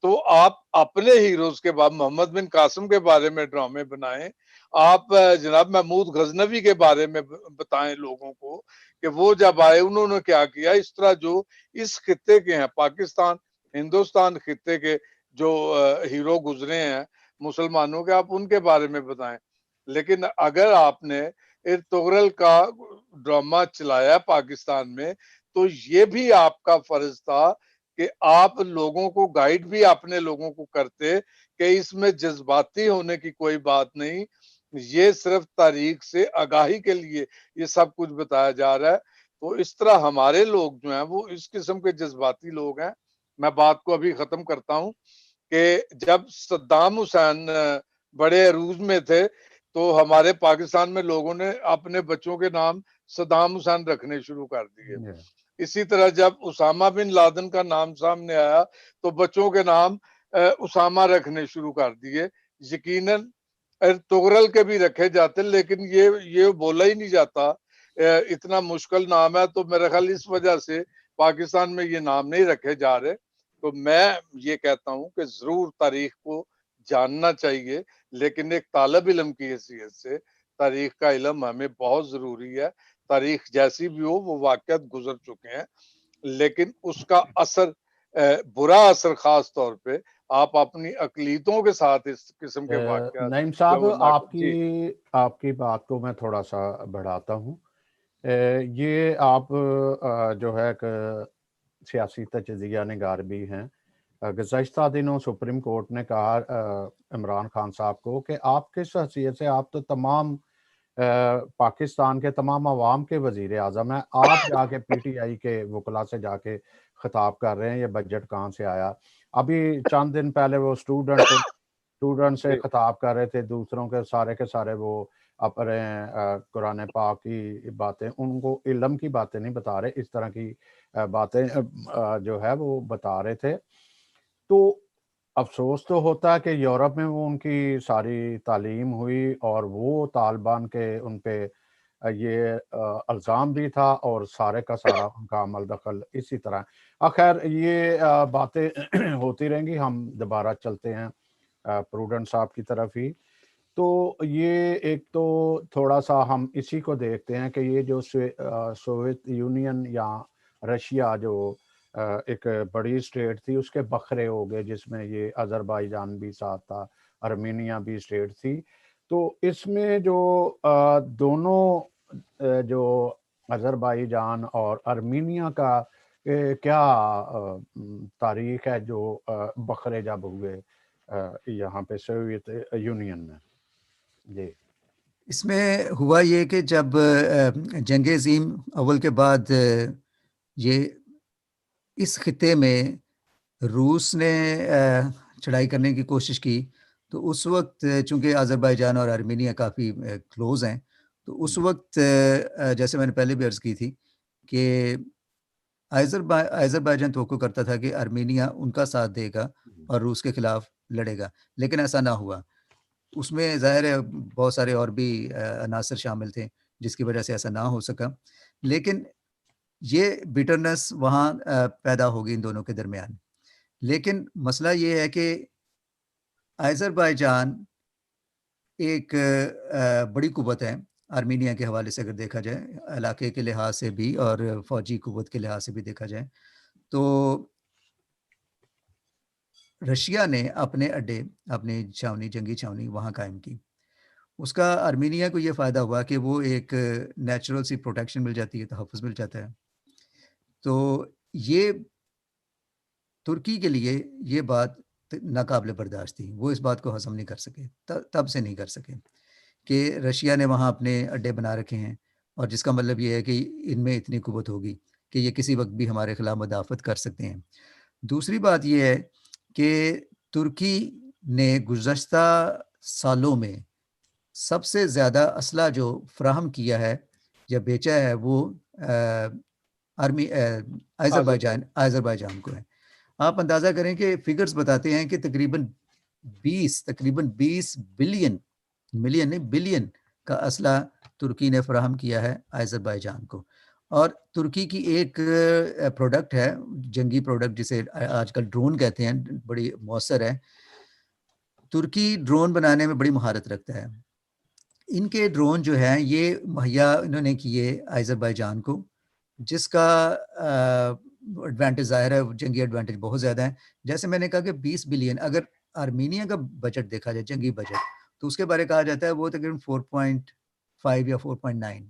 تو آپ اپنے ہیروز کے بعد محمد بن قاسم کے بارے میں ڈرامے بنائیں. آپ جناب محمود غزنوی کے بارے میں بتائیں لوگوں کو کہ وہ جب آئے انہوں نے کیا کیا. اس طرح جو اس خطے کے ہیں، پاکستان ہندوستان خطے کے جو ہیرو گزرے ہیں مسلمانوں کے، آپ ان کے بارے میں بتائیں. لیکن اگر آپ نے ارطغرل کا ڈرامہ چلایا پاکستان میں، تو یہ بھی آپ کا فرض تھا کہ آپ لوگوں کو گائیڈ بھی اپنے لوگوں کو کرتے کہ اس میں جذباتی ہونے کی کوئی بات نہیں، یہ صرف تاریخ سے آگاہی کے لیے یہ سب کچھ بتایا جا رہا ہے. تو اس طرح ہمارے لوگ جو ہیں وہ اس قسم کے جذباتی لوگ ہیں. میں بات کو ابھی ختم کرتا ہوں کہ جب صدام حسین بڑے عروج میں تھے تو ہمارے پاکستان میں لوگوں نے اپنے بچوں کے نام صدام حسین رکھنے شروع کر دیے. اسی طرح جب اسامہ بن لادن کا نام سامنے آیا تو بچوں کے نام اسامہ رکھنے شروع کر دیے. یقیناً ارطغرل کے بھی رکھے جاتے، لیکن یہ بولا ہی نہیں جاتا، اتنا مشکل نام ہے. تو میرا خیال اس وجہ سے پاکستان میں یہ نام نہیں رکھے جا رہے. تو میں یہ کہتا ہوں کہ ضرور تاریخ کو جاننا چاہیے، لیکن ایک طالب علم کی حیثیت سے تاریخ کا علم ہمیں بہت ضروری ہے. تاریخ جیسی بھی ہو، وہ واقعات گزر چکے ہیں، لیکن اس کا اثر، برا اثر خاص طور پہ آپ اپنی اقلیتوں کے ساتھ اس قسم کے واقعات نعیم صاحب، جی آپ کی بات کو میں تھوڑا سا بڑھاتا ہوں. یہ آپ جو ہے کہ سیاسی تجزیہ نگار بھی ہیں. گزشتہ دنوں سپریم کورٹ نے کہا عمران خان صاحب کو کہ آپ کس حیثیت سے، آپ تو تمام پاکستان کے تمام عوام کے وزیر اعظم ہیں. آپ جا کے پی ٹی آئی کے وکلا سے جا کے خطاب کر رہے ہیں یہ بجٹ کہاں سے آیا. ابھی چند دن پہلے وہ اسٹوڈنٹ سے خطاب کر رہے تھے, دوسروں کے سارے وہ اپنے قرآن پاک کی باتیں, ان کو علم کی باتیں نہیں بتا رہے, اس طرح کی باتیں جو ہے وہ بتا رہے تھے. تو افسوس تو ہوتا ہے کہ یورپ میں وہ ان کی ساری تعلیم ہوئی اور وہ طالبان کے ان پہ یہ الزام بھی تھا اور سارے کا سارا ان کا عمل دخل اسی طرح. خیر یہ باتیں ہوتی رہیں گی. ہم دوبارہ چلتے ہیں پروڈنٹ صاحب کی طرف ہی. تو یہ ایک تو تھوڑا سا ہم اسی کو دیکھتے ہیں کہ یہ جو سوویت یونین یا رشیا جو ایک بڑی اسٹیٹ تھی اس کے بکھرے ہو گئے, جس میں یہ آذربائیجان بھی ساتھ تھا, ارمینیا بھی اسٹیٹ تھی. تو اس میں جو دونوں جو آذربائیجان اور ارمینیا کا کیا تاریخ ہے جو بکھرے جب ہوئے یہاں پہ سوویت یونین میں. جی اس میں ہوا یہ کہ جب جنگ عظیم اول کے بعد یہ اس خطے میں روس نے چڑھائی کرنے کی کوشش کی, تو اس وقت چونکہ آذربائیجان اور ارمینیا کافی کلوز ہیں, تو اس وقت جیسے میں نے پہلے بھی عرض کی تھی کہ آذربائیجان توقع کرتا تھا کہ ارمینیا ان کا ساتھ دے گا اور روس کے خلاف لڑے گا, لیکن ایسا نہ ہوا. اس میں ظاہر ہے بہت سارے اور بھی عناصر شامل تھے جس کی وجہ سے ایسا نہ ہو سکا, لیکن یہ بٹرنس وہاں پیدا ہوگی ان دونوں کے درمیان. لیکن مسئلہ یہ ہے کہ آذربائیجان ایک بڑی قوت ہے آرمینیا کے حوالے سے, اگر دیکھا جائے علاقے کے لحاظ سے بھی اور فوجی قوت کے لحاظ سے بھی دیکھا جائے. تو رشیا نے اپنے اڈے, اپنی چھاونی, جنگی چھاونی وہاں قائم کی. اس کا آرمینیا کو یہ فائدہ ہوا کہ وہ ایک نیچرل سی پروٹیکشن مل جاتی ہے, تحفظ مل جاتا ہے. تو یہ ترکی کے لیے یہ بات ناقابل برداشت تھی, وہ اس بات کو ہضم نہیں کر سکے, تب سے نہیں کر سکے کہ رشیا نے وہاں اپنے اڈے بنا رکھے ہیں, اور جس کا مطلب یہ ہے کہ ان میں اتنی قوت ہوگی کہ یہ کسی وقت بھی ہمارے خلاف مدافعت کر سکتے ہیں. دوسری بات یہ ہے کہ ترکی نے گزشتہ سالوں میں سب سے زیادہ اسلحہ جو فراہم کیا ہے یا بیچا ہے وہ آذربائیجان کو ہے. آپ اندازہ کریں کہ فگرز بتاتے ہیں کہ تقریباً 20 بلین کا اسلحہ ترکی نے فراہم کیا ہے آذربائیجان کو. اور ترکی کی ایک پروڈکٹ ہے, جنگی پروڈکٹ, جسے آج کل ڈرون کہتے ہیں, بڑی مؤثر ہے. ترکی ڈرون بنانے میں بڑی مہارت رکھتا ہے. ان کے ڈرون جو ہیں یہ مہیا انہوں نے کیے آذربائیجان کو, جس کا ایڈوانٹیج ظاہر ہے, جنگی ایڈوانٹیج بہت زیادہ ہے. جیسے میں نے کہا کہ 20 بلین, اگر آرمینیا کا بجٹ دیکھا جائے, جنگی بجٹ, تو اس کے بارے کہا جاتا ہے وہ تقریباً 4.5 یا 4.9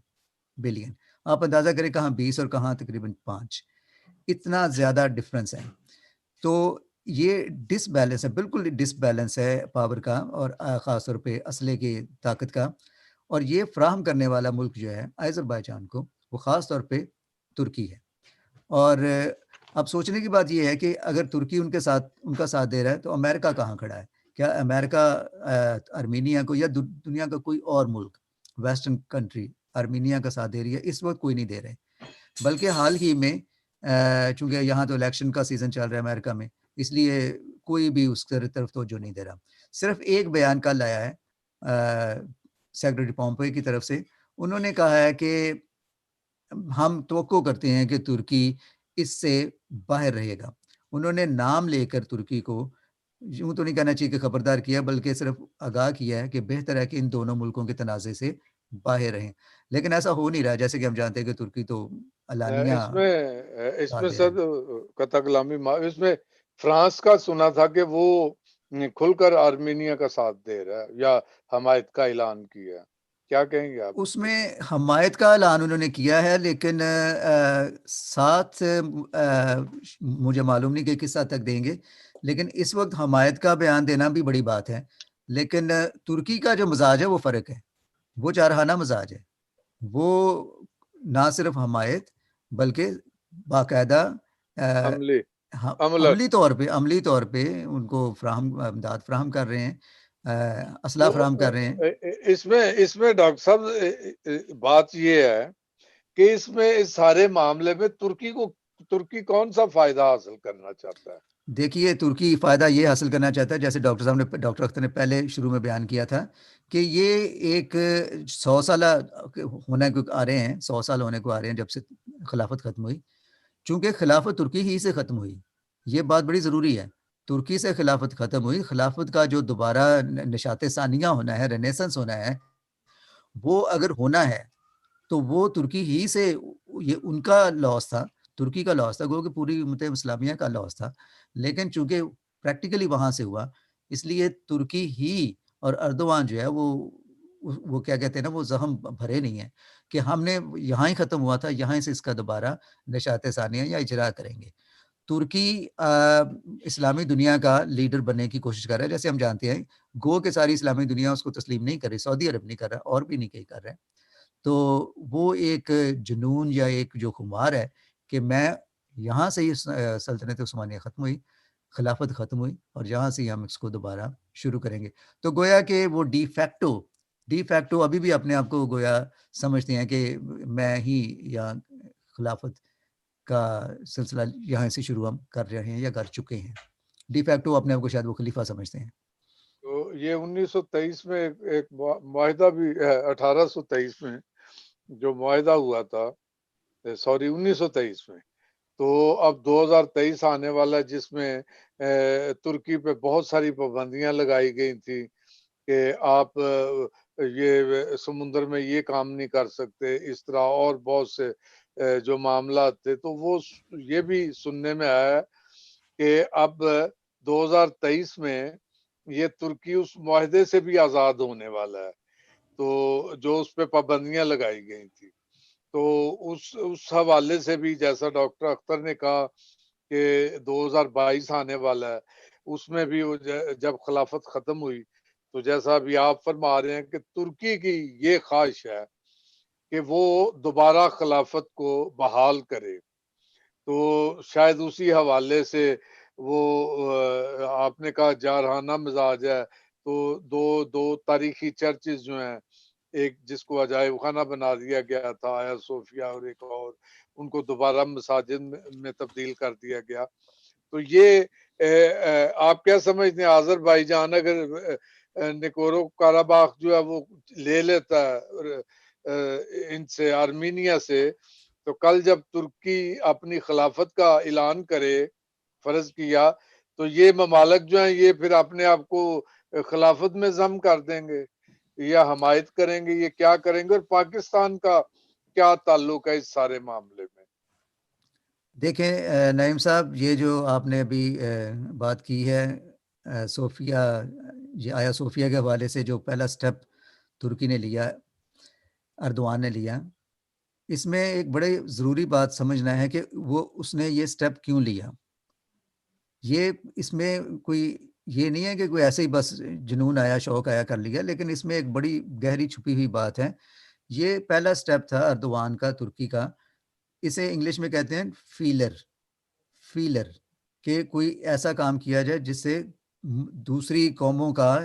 بلین. آپ اندازہ کریں کہاں 20 اور کہاں تقریباً 5, اتنا زیادہ ڈفرنس ہے. تو یہ ڈس بیلنس ہے, بالکل ڈس بیلنس ہے پاور کا, اور خاص طور پہ اسلحے کی طاقت کا. اور یہ فراہم کرنے والا ملک جو ہے آذربائیجان کو, وہ خاص طور پہ ترکی ہے. اور اب سوچنے کی بات یہ ہے کہ اگر ترکی ان کا ساتھ دے رہا ہے تو امریکہ کہاں کھڑا ہے؟ کیا امریکہ ارمینیا کو, یا دنیا کا کوئی اور ملک, ویسٹرن کنٹری ارمینیا کا ساتھ دے رہی ہے؟ اس وقت کوئی نہیں دے رہے. بلکہ حال ہی میں چونکہ یہاں تو الیکشن کا سیزن چل رہا ہے امریکہ میں, اس لیے کوئی بھی اس طرف توجہ نہیں دے رہا. صرف ایک بیان کل آیا ہے سیکرٹری پومپیو کی طرف سے. انہوں نے کہا ہے کہ ہم توقع کرتے ہیں کہ ترکی اس سے باہر رہے گا. انہوں نے نام لے کر ترکی کو یوں تو نہیں کہنا چاہیے کہ خبردار کیا, بلکہ صرف آگاہ کیا ہے کہ بہتر ہے کہ ان دونوں ملکوں کے تنازع سے باہر رہیں. لیکن ایسا ہو نہیں رہا, جیسے کہ ہم جانتے ہیں کہ ترکی تو علانیہ اس میں سر قطع کلامی اس میں فرانس کا سنا تھا کہ وہ کھل کر آرمینیا کا ساتھ دے رہا ہے یا حمایت کا اعلان کیا. کیا کہیں گے آپ؟ اس میں حمایت کا اعلان انہوں نے کیا ہے, لیکن ساتھ مجھے معلوم نہیں کہ کس حد تک دیں گے. لیکن اس وقت حمایت کا بیان دینا بھی بڑی بات ہے. لیکن ترکی کا جو مزاج ہے وہ فرق ہے, وہ جارحانہ مزاج ہے، وہ نہ صرف حمایت بلکہ باقاعدہ عملی عملی طور پہ ان کو امداد فراہم کر رہے ہیں، اسلحہ فراہم کر رہے ہیں۔ اس میں ڈاکٹر صاحب بات یہ ہے کہ اس میں اس سارے معاملے میں ترکی کون سا فائدہ حاصل کرنا چاہتا ہے؟ دیکھیے ترکی فائدہ یہ حاصل کرنا چاہتا ہے، جیسے ڈاکٹر اختر نے پہلے شروع میں بیان کیا تھا کہ یہ ایک 100 سالہ ہونے کو آ رہے ہیں، 100 سال ہونے کو آ رہے ہیں جب سے خلافت ختم ہوئی، چونکہ خلافت ترکی ہی سے ختم ہوئی، یہ بات بڑی ضروری ہے۔ ترکی سے خلافت ختم ہوئی، خلافت کا جو دوبارہ نشاط ثانیہ ہونا ہے، رینیسنس ہونا ہے، وہ اگر ہونا ہے تو وہ ترکی ہی سے، یہ ان کا لاس تھا، ترکی کا لاس تھا، گو کہ پوری امت اسلامیہ کا لاس تھا، لیکن چونکہ پریکٹیکلی وہاں سے ہوا، اس لیے ترکی ہی اور اردوان جو ہے وہ کیا کہتے ہیں نا، وہ زخم بھرے نہیں ہیں کہ ہم نے یہاں ہی ختم ہوا تھا، یہاں سے اس کا دوبارہ نشاط ثانیہ یا اجرا کریں گے۔ ترکی اسلامی دنیا کا لیڈر بننے کی کوشش کر رہا ہے، جیسے ہم جانتے ہیں گو کہ ساری اسلامی دنیا اس کو تسلیم نہیں کر رہی، سعودی عرب نہیں کر رہا، اور بھی نہیں کہیں کر رہے، تو وہ ایک جنون یا ایک جو خمار ہے کہ میں یہاں سے ہی سلطنت عثمانیہ ختم ہوئی، خلافت ختم ہوئی، اور یہاں سے ہی ہم اس کو دوبارہ شروع کریں گے، تو گویا کہ وہ ڈی فیکٹو ابھی بھی اپنے آپ کو گویا سمجھتے ہیں کہ میں ہی یا خلافت کا سلسلہ یہاں سے شروع ہم کر رہے ہیں یا کر چکے ہیں، ڈی فیکٹو اپنے آپ کو شاید وہ خلیفہ سمجھتے ہیں۔ تو یہ 1923 میں ایک معاہدہ بھی ہے، 1823 میں جو معاہدہ ہوا تھا، 1923 میں، تو اب 2023 آنے والا جس میں ترکی پہ بہت ساری پابندیاں لگائی گئی تھی کہ آپ یہ سمندر میں یہ کام نہیں کر سکتے، اس طرح اور بہت سے جو معاملات تھے، تو وہ یہ بھی سننے میں آیا کہ اب 2023 میں یہ ترکی اس معاہدے سے بھی آزاد ہونے والا ہے، تو جو اس پہ پابندیاں لگائی گئی تھی، تو اس حوالے سے بھی جیسا ڈاکٹر اختر نے کہا کہ 2022 آنے والا ہے، اس میں بھی جب خلافت ختم ہوئی تو جیسا ابھی آپ فرما رہے ہیں کہ ترکی کی یہ خواہش ہے کہ وہ دوبارہ خلافت کو بحال کرے، تو شاید اسی حوالے سے وہ آپ نے کہا جارحانہ مزاج ہے، تو دو تاریخی چرچز جو ہیں، ایک جس کو عجائب خانہ بنا دیا گیا تھا آیا صوفیہ، اور ایک اور ان کو دوبارہ مساجد میں تبدیل کر دیا گیا، تو یہ آپ کیا سمجھتے ہیں آذربائیجان اگر نکورو کاراباخ جو ہے وہ لے لیتا ہے ان سے، آرمینیا سے، تو کل جب ترکی اپنی خلافت کا اعلان کرے، فرض کیا، تو یہ ممالک جو ہیں یہ پھر اپنے آپ کو خلافت میں ضم کر دیں گے یا حمایت کریں گے، یہ کیا کریں گے، اور پاکستان کا کیا تعلق ہے اس سارے معاملے میں؟ دیکھیں نعیم صاحب، یہ جو آپ نے ابھی بات کی ہے صوفیہ، یہ آیا صوفیہ کے حوالے سے جو پہلا سٹیپ ترکی نے لیا، اردوان نے لیا، اس میں ایک بڑے ضروری بات سمجھنا ہے کہ اس نے یہ سٹیپ کیوں لیا۔ یہ اس میں کوئی یہ نہیں ہے کہ کوئی ایسے ہی بس جنون آیا، شوق آیا، کر لیا، لیکن اس میں ایک بڑی گہری چھپی ہوئی بات ہے۔ یہ پہلا سٹیپ تھا اردوان کا، ترکی کا، اسے انگلش میں کہتے ہیں فیلر، کہ کوئی ایسا کام کیا جائے جس سے دوسری قوموں کا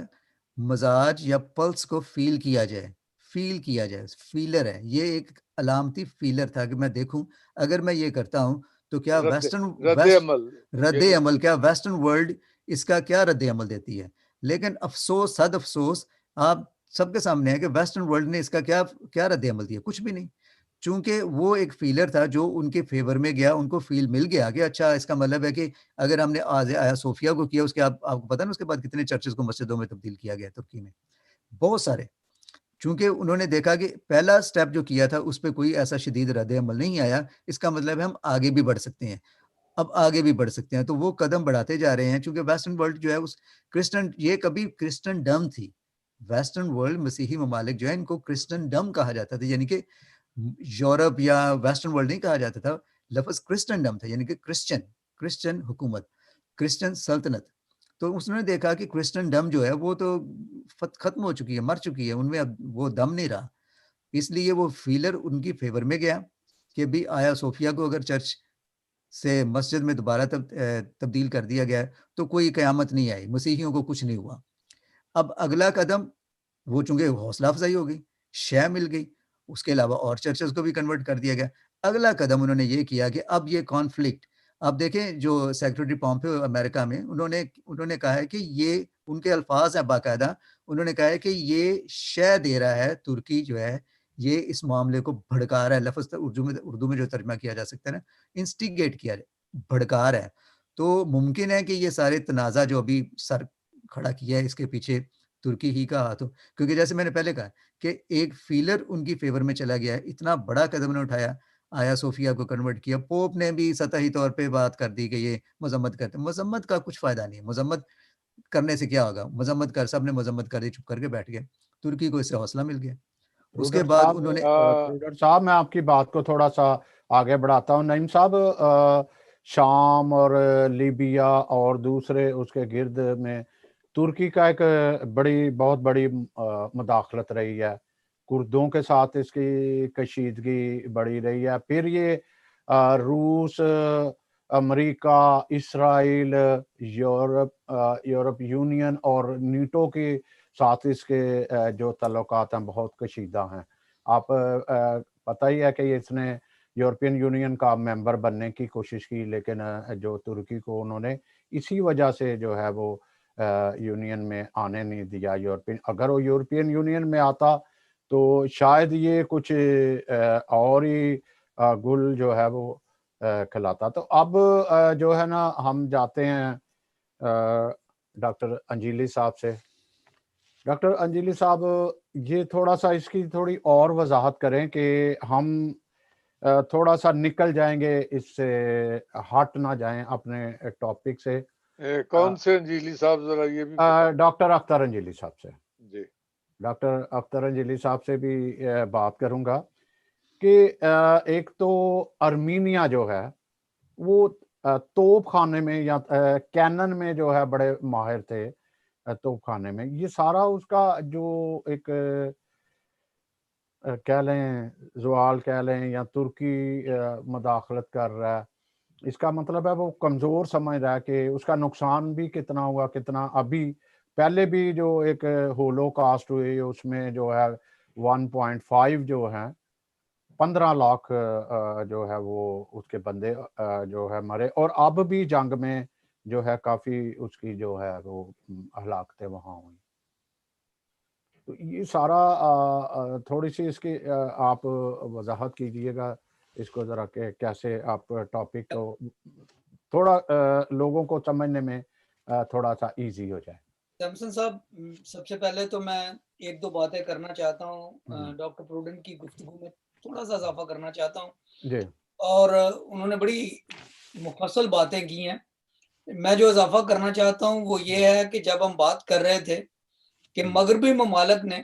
مزاج یا پلس کو فیل کیا جائے، فیلر ہے، یہ ایک علامتی فیلر تھا کہ میں دیکھوں اگر میں یہ کرتا ہوں تو کیا رد عمل کیا ویسٹرن ورلڈ اس کا کیا رد عمل دیتی ہے۔ لیکن افسوس، صد افسوس، آپ سب کے سامنے ہے کہ ویسٹرن ورلڈ نے اس کا کیا رد عمل دیا، کچھ بھی نہیں، چونکہ وہ ایک فیلر تھا جو ان کے فیور میں گیا، ان کو فیل مل گیا کہ اچھا اس کا مطلب ہے کہ اگر ہم نے آیا صوفیہ کو کیا، اس کے آپ کو پتہ نا اس کے بعد کتنے چرچز کو مسجدوں میں تبدیل کیا گیا ترکی میں، بہت سارے، چونکہ انہوں نے دیکھا کہ پہلا سٹیپ جو کیا تھا اس پہ کوئی ایسا شدید رد عمل نہیں آیا، اس کا مطلب ہے ہم آگے بھی بڑھ سکتے ہیں، اب آگے بھی بڑھ سکتے ہیں، تو وہ قدم بڑھاتے جا رہے ہیں، چونکہ ویسٹرن ورلڈ جو ہے اس یہ کبھی کرسچن ڈم تھی، ویسٹرن ورلڈ مسیحی ممالک جو ہے ان کو کرسچن ڈم کہا جاتا تھا، یعنی کہ یورپ یا ویسٹرن ورلڈ نہیں کہا جاتا تھا، لفظ کرسچن ڈم تھا، یعنی کہ کرسچن حکومت، کرسچن سلطنت، تو اس نے دیکھا کہ کرسچن جو ہے وہ تو ختم ہو چکی ہے، مر چکی ہے، ان میں اب وہ دم نہیں رہا. اس لیے وہ فیلر ان کی فیور میں گیا کہ بھی آیا صوفیہ کو اگر چرچ سے مسجد میں دوبارہ تبدیل کر دیا گیا تو کوئی قیامت نہیں آئی، مسیحیوں کو کچھ نہیں ہوا. اب اگلا قدم وہ چونکہ حوصلہ افزائی ہو گئی، شے مل گئی، اس کے علاوہ اور چرچز کو بھی کنورٹ کر دیا گیا. اگلا قدم انہوں نے یہ کیا کہ اب یہ کانفلکٹ، اب دیکھیں جو سیکرٹری پومپیو امریکہ میں انہوں نے کہا ہے کہ یہ ان کے الفاظ ہیں باقاعدہ، انہوں نے کہا ہے کہ یہ شے دے رہا ہے ترکی جو ہے، یہ اس معاملے کو بھڑکا رہا ہے. لفظ اردو میں جو ترجمہ کیا جا سکتا ہے نا، انسٹیگیٹ کیا جائے، بھڑکا رہا ہے. تو ممکن ہے کہ یہ سارے تنازع جو ابھی سر کھڑا کیا ہے اس کے پیچھے ترکی ہی کا ہاتھ ہو، کیونکہ جیسے میں نے پہلے کہا کہ ایک فیلر ان کی فیور میں چلا گیا ہے، اتنا بڑا قدم نے اٹھایا، آیا صوفیہ کو کنورٹ کیا. پوپ نے بھی سطحی طور پہ بات کر دی کہ یہ مذمت کرتے، مذمت کا کچھ فائدہ نہیں ہے، مذمت کرنے سے کیا ہوگا، مذمت کر سب نے مذمت کر دی، چپ کر کے بیٹھ گئے. ترکی کو اس سے حوصلہ مل گیا. اس کے بعد انہوں نے ٹروڈر صاحب میں آپ کی بات کو تھوڑا سا آگے بڑھاتا ہوں. نعیم صاحب، شام اور لیبیا اور دوسرے اس کے گرد میں ترکی کا ایک بہت بڑی مداخلت رہی ہے، کردوں کے ساتھ اس کی کشیدگی بڑی رہی ہے. پھر یہ روس، امریکہ، اسرائیل، یورپ یونین اور نیٹو کے ساتھ اس کے جو تعلقات ہیں بہت کشیدہ ہیں. آپ پتہ ہی ہے کہ اس نے یورپین یونین کا ممبر بننے کی کوشش کی، لیکن جو ترکی کو انہوں نے اسی وجہ سے جو ہے وہ یونین میں آنے نہیں دیا. اگر وہ یورپین یونین میں آتا تو شاید یہ کچھ اور ہی گل جو ہے وہ کھلاتا. تو اب جو ہے نا ہم جاتے ہیں ڈاکٹر انجیلی صاحب سے. ڈاکٹر انجیلی صاحب، یہ تھوڑا سا اس کی تھوڑی اور وضاحت کریں کہ ہم تھوڑا سا نکل جائیں گے، اس سے ہٹ نہ جائیں اپنے ٹاپک سے. کون سے انجیلی صاحب ذرا یہ بھی ڈاکٹر اختر انجیلی صاحب سے. جی ڈاکٹر اختر انجیلی صاحب سے بھی بات کروں گا کہ ایک تو ارمینیا جو ہے وہ توپ خانے میں یا کینن میں جو ہے بڑے ماہر تھے توپ خانے میں. یہ سارا اس کا جو ایک کہہ لیں زوال کہہ لیں یا ترکی مداخلت کر رہا ہے، اس کا مطلب ہے وہ کمزور سمجھ رہا ہے کہ اس کا نقصان بھی کتنا ہوا، کتنا ابھی پہلے بھی جو ایک ہولو کاسٹ ہوئی اس میں جو ہے 1.5 جو ہیں 15 لاکھ جو ہے وہ اس کے بندے جو ہے مرے، اور اب بھی جنگ میں جو ہے کافی اس کی جو ہے وہ ہلاکتیں وہاں ہوئی. تو یہ سارا تھوڑی سی اس کی آپ وضاحت کیجئے گا اس کو ذرا کہ کیسے آپ ٹاپک کو تھوڑا لوگوں کو سمجھنے میں تھوڑا سا ایزی ہو جائے. سیمسن صاحب، سب سے پہلے تو میں ایک دو باتیں کرنا چاہتا ہوں. ڈاکٹر پروڈنٹ کی گفتگو میں تھوڑا سا اضافہ کرنا چاہتا ہوں جی. اور انہوں نے بڑی مفصل باتیں کی ہیں. میں جو اضافہ کرنا چاہتا ہوں وہ یہ ہے کہ جب ہم بات کر رہے تھے کہ مغربی ممالک نے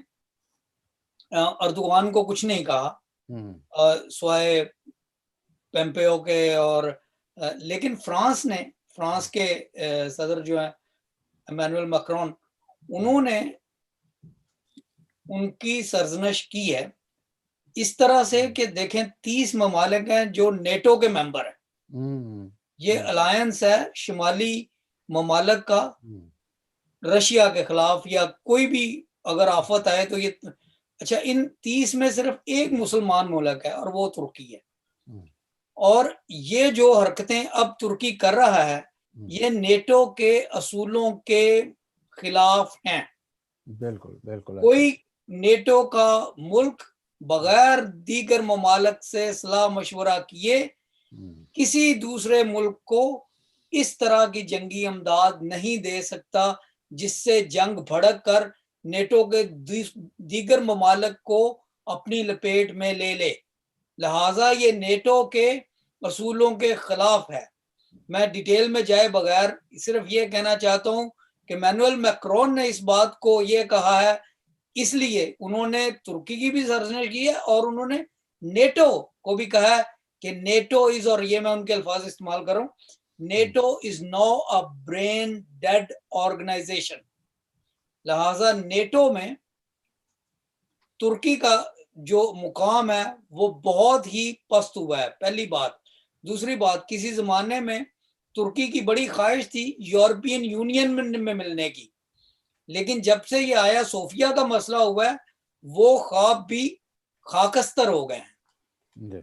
اردوغان کو کچھ نہیں کہا سوائے پمپیو کے، اور لیکن فرانس کے صدر جو ہیں ایمانوئل میکرون، انہوں نے ان کی سرزنش کی ہے اس طرح سے کہ دیکھیں 30 ممالک ہیں جو نیٹو کے ممبر ہیں. یہ الائنس ہے شمالی ممالک کا رشیا کے خلاف، یا کوئی بھی اگر آفت آئے تو یہ اچھا ان 30 میں صرف ایک مسلمان ملک ہے اور وہ ترکی ہے. اور یہ جو حرکتیں اب ترکی کر رہا ہے یہ نیٹو کے اصولوں کے خلاف ہیں. بالکل بالکل. کوئی نیٹو کا ملک بغیر دیگر ممالک سے صلاح مشورہ کیے کسی دوسرے ملک کو اس طرح کی جنگی امداد نہیں دے سکتا جس سے جنگ بھڑک کر نیٹو کے دیگر ممالک کو اپنی لپیٹ میں لے لے. لہٰذا یہ نیٹو کے اصولوں کے خلاف ہے. میں ڈیٹیل میں جائے بغیر صرف یہ کہنا چاہتا ہوں کہ ایمانوئل میکرون نے اس بات کو یہ کہا ہے، اس لیے انہوں نے ترکی کی بھی سرزنش کی ہے اور انہوں نے نیٹو کو بھی کہا ہے کہ نیٹو از، اور یہ میں ان کے الفاظ استعمال کر رہا ہوں، NATO is now a brain dead organization. لہذا نیٹو میں ترکی کا جو مقام ہے وہ بہت ہی پست ہوا ہے، پہلی بات. دوسری بات، کسی زمانے میں ترکی کی بڑی خواہش تھی یورپین یونین میں ملنے کی، لیکن جب سے یہ آیا صوفیہ کا مسئلہ ہوا ہے وہ خواب بھی خاکستر ہو گئے ہیں.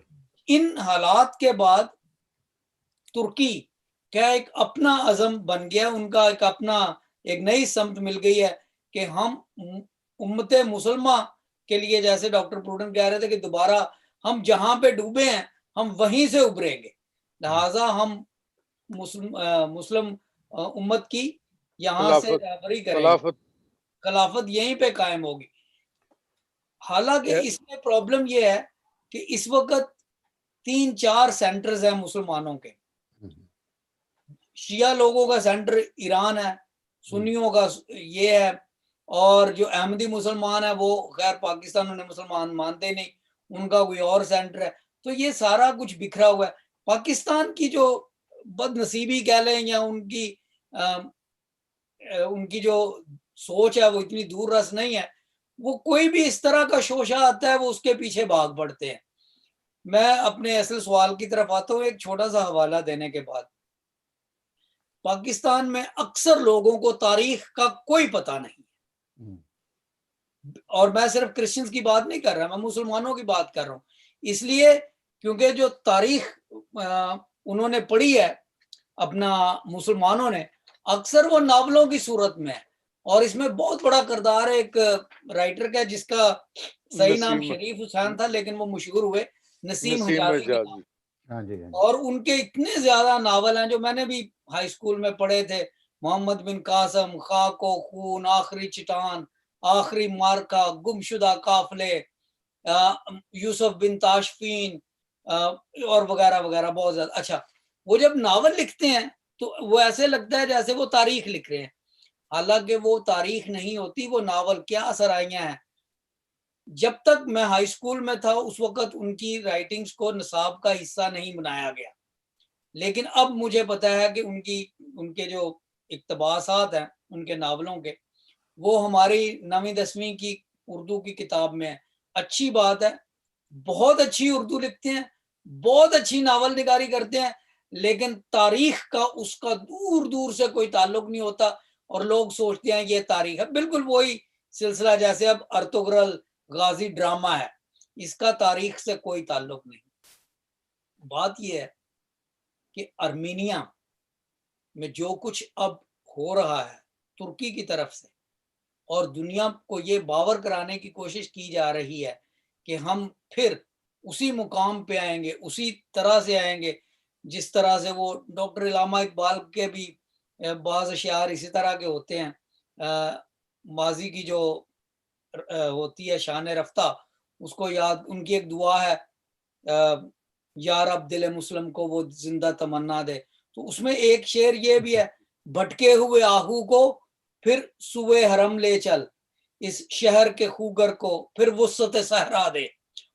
ان حالات کے بعد ترکی کیا ایک اپنا عزم بن گیا، ان کا ایک اپنا ایک نئی سمت مل گئی ہے کہ ہم امت مسلمہ کے لیے، جیسے ڈاکٹر پروڈن کہہ رہے تھے کہ دوبارہ ہم جہاں پہ ڈوبے ہیں ہم وہیں سے ابھریں گے. لہٰذا ہم مسلم امت کی یہاں سے رہبری کریں گے، خلافت یہیں پہ قائم ہوگی. حالانکہ اس میں پرابلم یہ ہے کہ اس وقت 3-4 سینٹرز ہیں مسلمانوں کے. شیعہ لوگوں کا سینٹر ایران ہے، سنیوں کا یہ ہے، اور جو احمدی مسلمان ہیں وہ خیر پاکستان انہیں مسلمان مانتے نہیں، ان کا کوئی اور سینٹر ہے. تو یہ سارا کچھ بکھرا ہوا ہے. پاکستان کی جو بد نصیبی کہہ لیں یا ان کی جو سوچ ہے وہ اتنی دور رس نہیں ہے، وہ کوئی بھی اس طرح کا شوشہ آتا ہے وہ اس کے پیچھے بھاگ پڑتے ہیں. میں اپنے اصل سوال کی طرف آتا ہوں ایک چھوٹا سا حوالہ دینے کے بعد. پاکستان میں اکثر لوگوں کو تاریخ کا کوئی پتہ نہیں، اور میں صرف کرسچنز کی بات نہیں کر رہا، میں مسلمانوں کی بات کر رہا ہوں. اس لیے کیونکہ جو تاریخ انہوں نے پڑھی ہے اپنا مسلمانوں نے، اکثر وہ ناولوں کی صورت میں ہے. اور اس میں بہت بڑا کردار ہے ایک رائٹر کا جس کا صحیح نام شریف حسین تھا لیکن وہ مشہور ہوئے، نسیم حجازی کے نام. اور ان کے اتنے زیادہ ناول ہیں جو میں نے بھی ہائی سکول میں پڑھے تھے، محمد بن قاسم، خاک و خون، آخری چٹان، آخری مارکا، گمشدہ قافلے، یوسف بن تاشفین اور وغیرہ وغیرہ بہت زیادہ. اچھا، وہ جب ناول لکھتے ہیں تو وہ ایسے لگتا ہے جیسے وہ تاریخ لکھ رہے ہیں، حالانکہ وہ تاریخ نہیں ہوتی، وہ ناول کیا سرائیاں ہیں. جب تک میں ہائی سکول میں تھا اس وقت ان کی رائٹنگز کو نصاب کا حصہ نہیں بنایا گیا، لیکن اب مجھے پتا ہے کہ ان کے جو اقتباسات ہیں ان کے ناولوں کے، وہ ہماری 9ویں 10ویں کی اردو کی کتاب میں ہے. اچھی بات ہے، بہت اچھی اردو لکھتے ہیں، بہت اچھی ناول نگاری کرتے ہیں، لیکن تاریخ کا اس کا دور دور سے کوئی تعلق نہیں ہوتا، اور لوگ سوچتے ہیں یہ تاریخ ہے. بالکل وہی سلسلہ جیسے اب ارطغرل غازی ڈرامہ ہے، اس کا تاریخ سے کوئی تعلق نہیں. بات یہ ہے کہ ارمینیا میں جو کچھ اب ہو رہا ہے ترکی کی طرف سے، اور دنیا کو یہ باور کرانے کی کوشش کی جا رہی ہے کہ ہم پھر اسی مقام پہ آئیں گے، اسی طرح سے آئیں گے جس طرح سے وہ ڈاکٹر علامہ اقبال کے بھی بعض اشعار اسی طرح کے ہوتے ہیں. ماضی کی جو ہوتی ہے شان رفتہ، اس کو یاد، ان کی ایک دعا ہے یا رب دل مسلم کو وہ زندہ تمنا دے. تو اس میں ایک شعر یہ بھی ہے، بھٹکے ہوئے آہو کو پھر سوئے حرم لے چل، اس شہر کے خوگر کو پھر وسعت صحرا دے.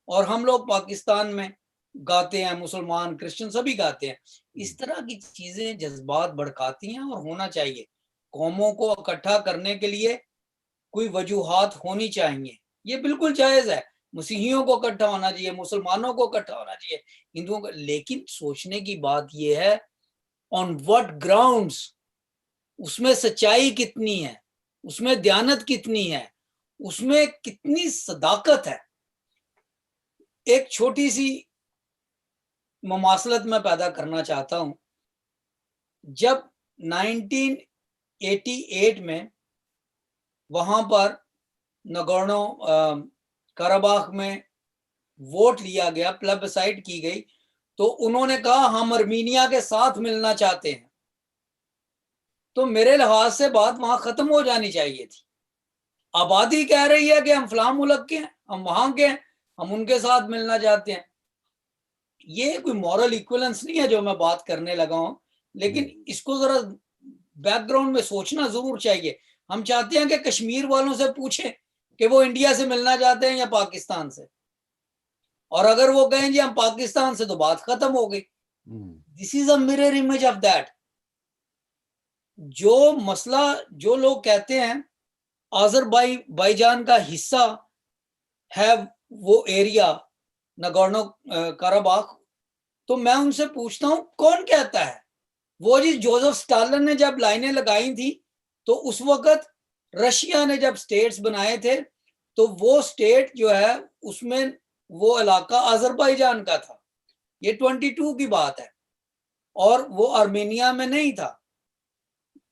اور ہم لوگ پاکستان میں گاتے ہیں، مسلمان کرسچن سبھی گاتے ہیں. اس طرح کی چیزیں جذبات بھڑکاتی ہیں، اور ہونا چاہیے. قوموں کو اکٹھا کرنے کے لیے کوئی وجوہات ہونی چاہیے، یہ بالکل جائز ہے. مسیحیوں کو اکٹھا ہونا چاہیے، مسلمانوں کو اکٹھا ہونا چاہیے، ہندوؤں کو. لیکن سوچنے کی بات یہ ہے آن واٹ گراؤنڈز، اس میں سچائی کتنی ہے، اس میں دیانت کتنی ہے، اس میں کتنی صداقت ہے. ایک چھوٹی سی مماثلت میں پیدا کرنا چاہتا ہوں. جب 1988 میں وہاں پر نگورنو قرباخ میں ووٹ لیا گیا، پلبسائٹ کی گئی، تو انہوں نے کہا ہم ارمینیا کے ساتھ ملنا چاہتے ہیں. تو میرے لحاظ سے بات وہاں ختم ہو جانی چاہیے تھی. آبادی کہہ رہی ہے کہ ہم فلاں ملک کے ہیں، ہم وہاں کے ہیں، ہم ان کے ساتھ ملنا چاہتے ہیں. یہ کوئی مورل ایکولنس نہیں ہے جو میں بات کرنے لگا ہوں، لیکن اس کو ذرا بیک گراؤنڈ میں سوچنا ضرور چاہیے. ہم چاہتے ہیں کہ کشمیر والوں سے پوچھیں کہ وہ انڈیا سے ملنا چاہتے ہیں یا پاکستان سے، اور اگر وہ کہیں جی ہم پاکستان سے، تو بات ختم ہو گئی. this is a mirror image of that. جو مسئلہ جو لوگ کہتے ہیں آذربائیجان کا حصہ ہے وہ ایریا نگورنو کاراباخ، تو میں ان سے پوچھتا ہوں کون کہتا ہے؟ وہ جی جوزف سٹالن نے جب لائنیں لگائی تھی تو اس وقت رشیا نے جب سٹیٹس بنائے تھے تو وہ سٹیٹ جو ہے اس میں وہ علاقہ آذربائیجان کا تھا. یہ 22 کی بات ہے اور وہ آرمینیا میں نہیں تھا.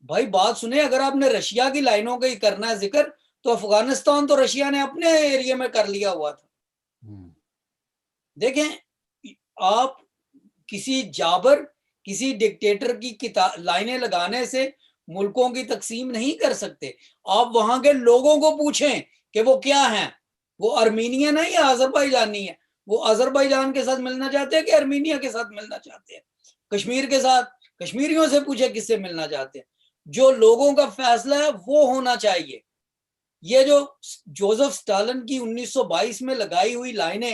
بھائی بات سنیں، اگر آپ نے رشیا کی لائنوں کا ہی کرنا ہے ذکر تو افغانستان تو رشیا نے اپنے ایریا میں کر لیا ہوا تھا. دیکھیں آپ کسی جابر کسی ڈکٹیٹر کی لائنیں لگانے سے ملکوں کی تقسیم نہیں کر سکتے. آپ وہاں کے لوگوں کو پوچھیں کہ وہ کیا ہیں، وہ ارمینین ہے یا آذربائیجانی ہے؟ وہ آذربائیجان کے ساتھ ملنا چاہتے ہیں کہ ارمینیا کے ساتھ ملنا چاہتے ہیں؟ کشمیر کے ساتھ کشمیریوں سے پوچھے کس سے ملنا چاہتے ہیں. جو لوگوں کا فیصلہ ہے وہ ہونا چاہیے. یہ جو جوزف سٹالن کی 1922 میں لگائی ہوئی لائنیں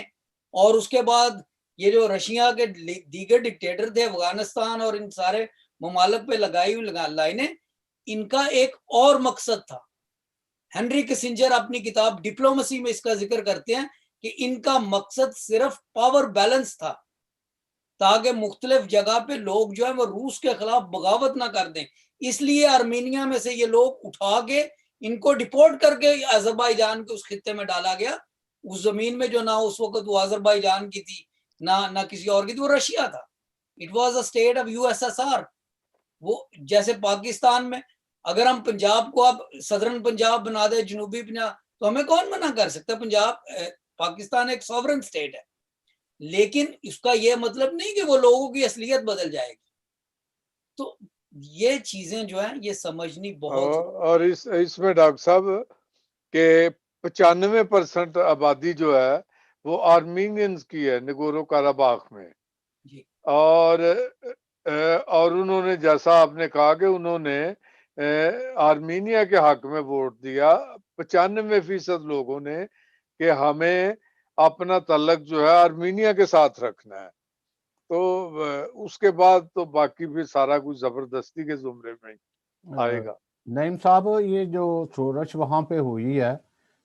اور اس کے بعد یہ جو رشیا کے دیگر ڈکٹیٹر تھے افغانستان اور ان سارے ممالک پہ لگائی ہوئی لائنیں، ان کا ایک اور مقصد تھا. ہنری کسنجر اپنی کتاب ڈپلومسی میں اس کا ذکر کرتے ہیں کہ ان کا مقصد صرف پاور بیلنس تھا تاکہ مختلف جگہ پہ لوگ جو ہے وہ روس کے خلاف بغاوت نہ کر دیں. اس لیے آرمینیا میں سے یہ لوگ اٹھا کے ان کو ڈپورٹ کر کے آذربائیجان کے اس خطے میں ڈالا گیا. اس زمین میں جو نہ اس وقت وہ آذربائیجان کی تھی نہ کسی اور کی تھی، وہ رشیا تھا. It was a state of USSR. وہ جیسے پاکستان میں اگر ہم پنجاب کو اب صدرن پنجاب بنا دے، جنوبی پنجاب، تو ہمیں کون منع کر سکتا؟ پنجاب پاکستان ایک سوورن اسٹیٹ ہے، لیکن اس کا یہ مطلب نہیں کہ وہ لوگوں کی اصلیت بدل جائے گی. تو یہ چیزیں جو ہیں یہ سمجھنی بہت. اور اس میں ڈاکٹر صاحب کہ 95% آبادی جو ہے وہ آرمینینز کی ہے نگورو کاراباخ میں. جی. اور انہوں نے جیسا آپ نے کہا کہ انہوں نے آرمینیا کے حق میں ووٹ دیا 95% لوگوں نے کہ ہمیں اپنا تعلق جو ہے آرمینیا کے ساتھ رکھنا ہے. تو اس کے بعد تو باقی بھی سارا کچھ زبردستی کے زمرے میں آئے گا. نعیم صاحب، یہ جو شورش وہاں پہ ہوئی ہے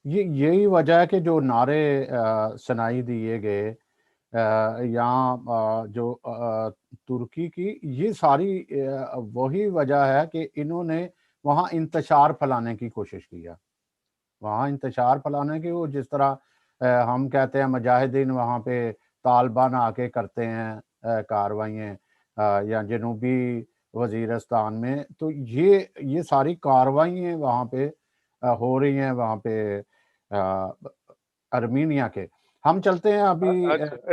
یہی وجہ ہے کہ جو نعرے سنائی دیے گئے یہاں جو ترکی کی، یہ ساری وہی وجہ ہے کہ انہوں نے وہاں انتشار پھیلانے کی کوشش کیا. وہاں انتشار پھیلانے کی، وہ جس طرح ہم کہتے ہیں مجاہدین وہاں پہ طالبان آ کے کرتے ہیں کاروائیاں یا جنوبی وزیرستان میں، تو یہ ساری کاروائیاں وہاں پہ ہو رہی ہیں وہاں پہ ارمینیا کے. ہم چلتے ہیں ابھی.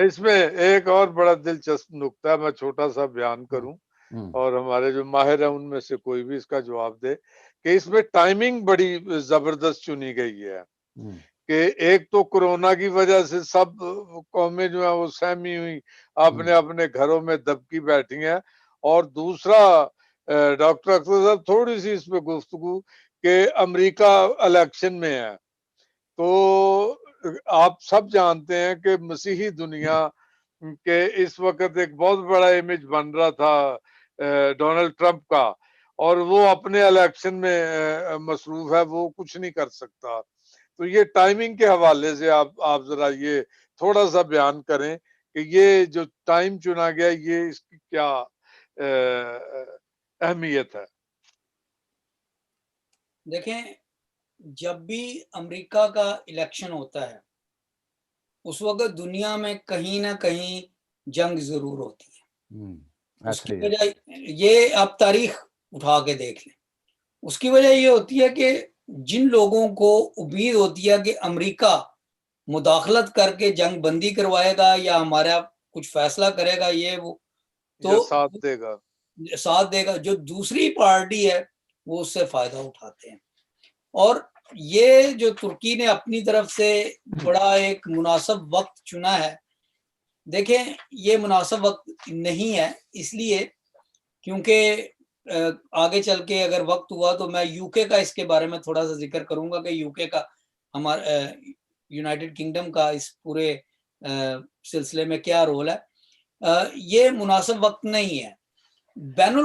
اس میں ایک اور بڑا دلچسپ نقطہ میں چھوٹا سا بیان کروں اور ہمارے جو ماہر ہیں ان میں سے کوئی بھی اس کا جواب دے کہ اس میں ٹائمنگ بڑی زبردست چنی گئی ہے کہ ایک تو کورونا کی وجہ سے سب قومیں جو ہیں وہ سہمی ہوئی، اپنے اپنے گھروں میں دبکی بیٹھی ہیں، اور دوسرا ڈاکٹر اختر صاحب تھوڑی سی اس پہ گفتگو کہ امریکہ الیکشن میں ہے. تو آپ سب جانتے ہیں کہ مسیحی دنیا کے اس وقت ایک بہت بڑا امیج بن رہا تھا ڈونلڈ ٹرمپ کا، اور وہ اپنے الیکشن میں مصروف ہے، وہ کچھ نہیں کر سکتا. تو یہ ٹائمنگ کے حوالے سے آپ ذرا یہ تھوڑا سا بیان کریں کہ یہ جو ٹائم چنا گیا یہ اس کی کیا اہمیت ہے. دیکھیں، جب بھی امریکہ کا الیکشن ہوتا ہے اس وقت دنیا میں کہیں نہ کہیں جنگ ضرور ہوتی ہے. اس کی وجہ یہ آپ تاریخ اٹھا کے دیکھ لیں. اس کی وجہ یہ ہوتی ہے کہ جن لوگوں کو امید ہوتی ہے کہ امریکہ مداخلت کر کے جنگ بندی کروائے گا یا ہمارا کچھ فیصلہ کرے گا، یہ وہ تو ساتھ دے گا، جو دوسری پارٹی ہے وہ اس سے فائدہ اٹھاتے ہیں. اور یہ جو ترکی نے اپنی طرف سے بڑا ایک مناسب وقت چنا ہے، دیکھیں یہ مناسب وقت نہیں ہے اس لیے کیونکہ آگے چل کے اگر وقت ہوا تو میں یو کے کا اس کے بارے میں تھوڑا سا ذکر کروں گا کہ یو کے کا ہمارا یونائٹڈ کنگڈم کا اس پورے سلسلے میں کیا رول ہے. یہ مناسب وقت نہیں ہے. بین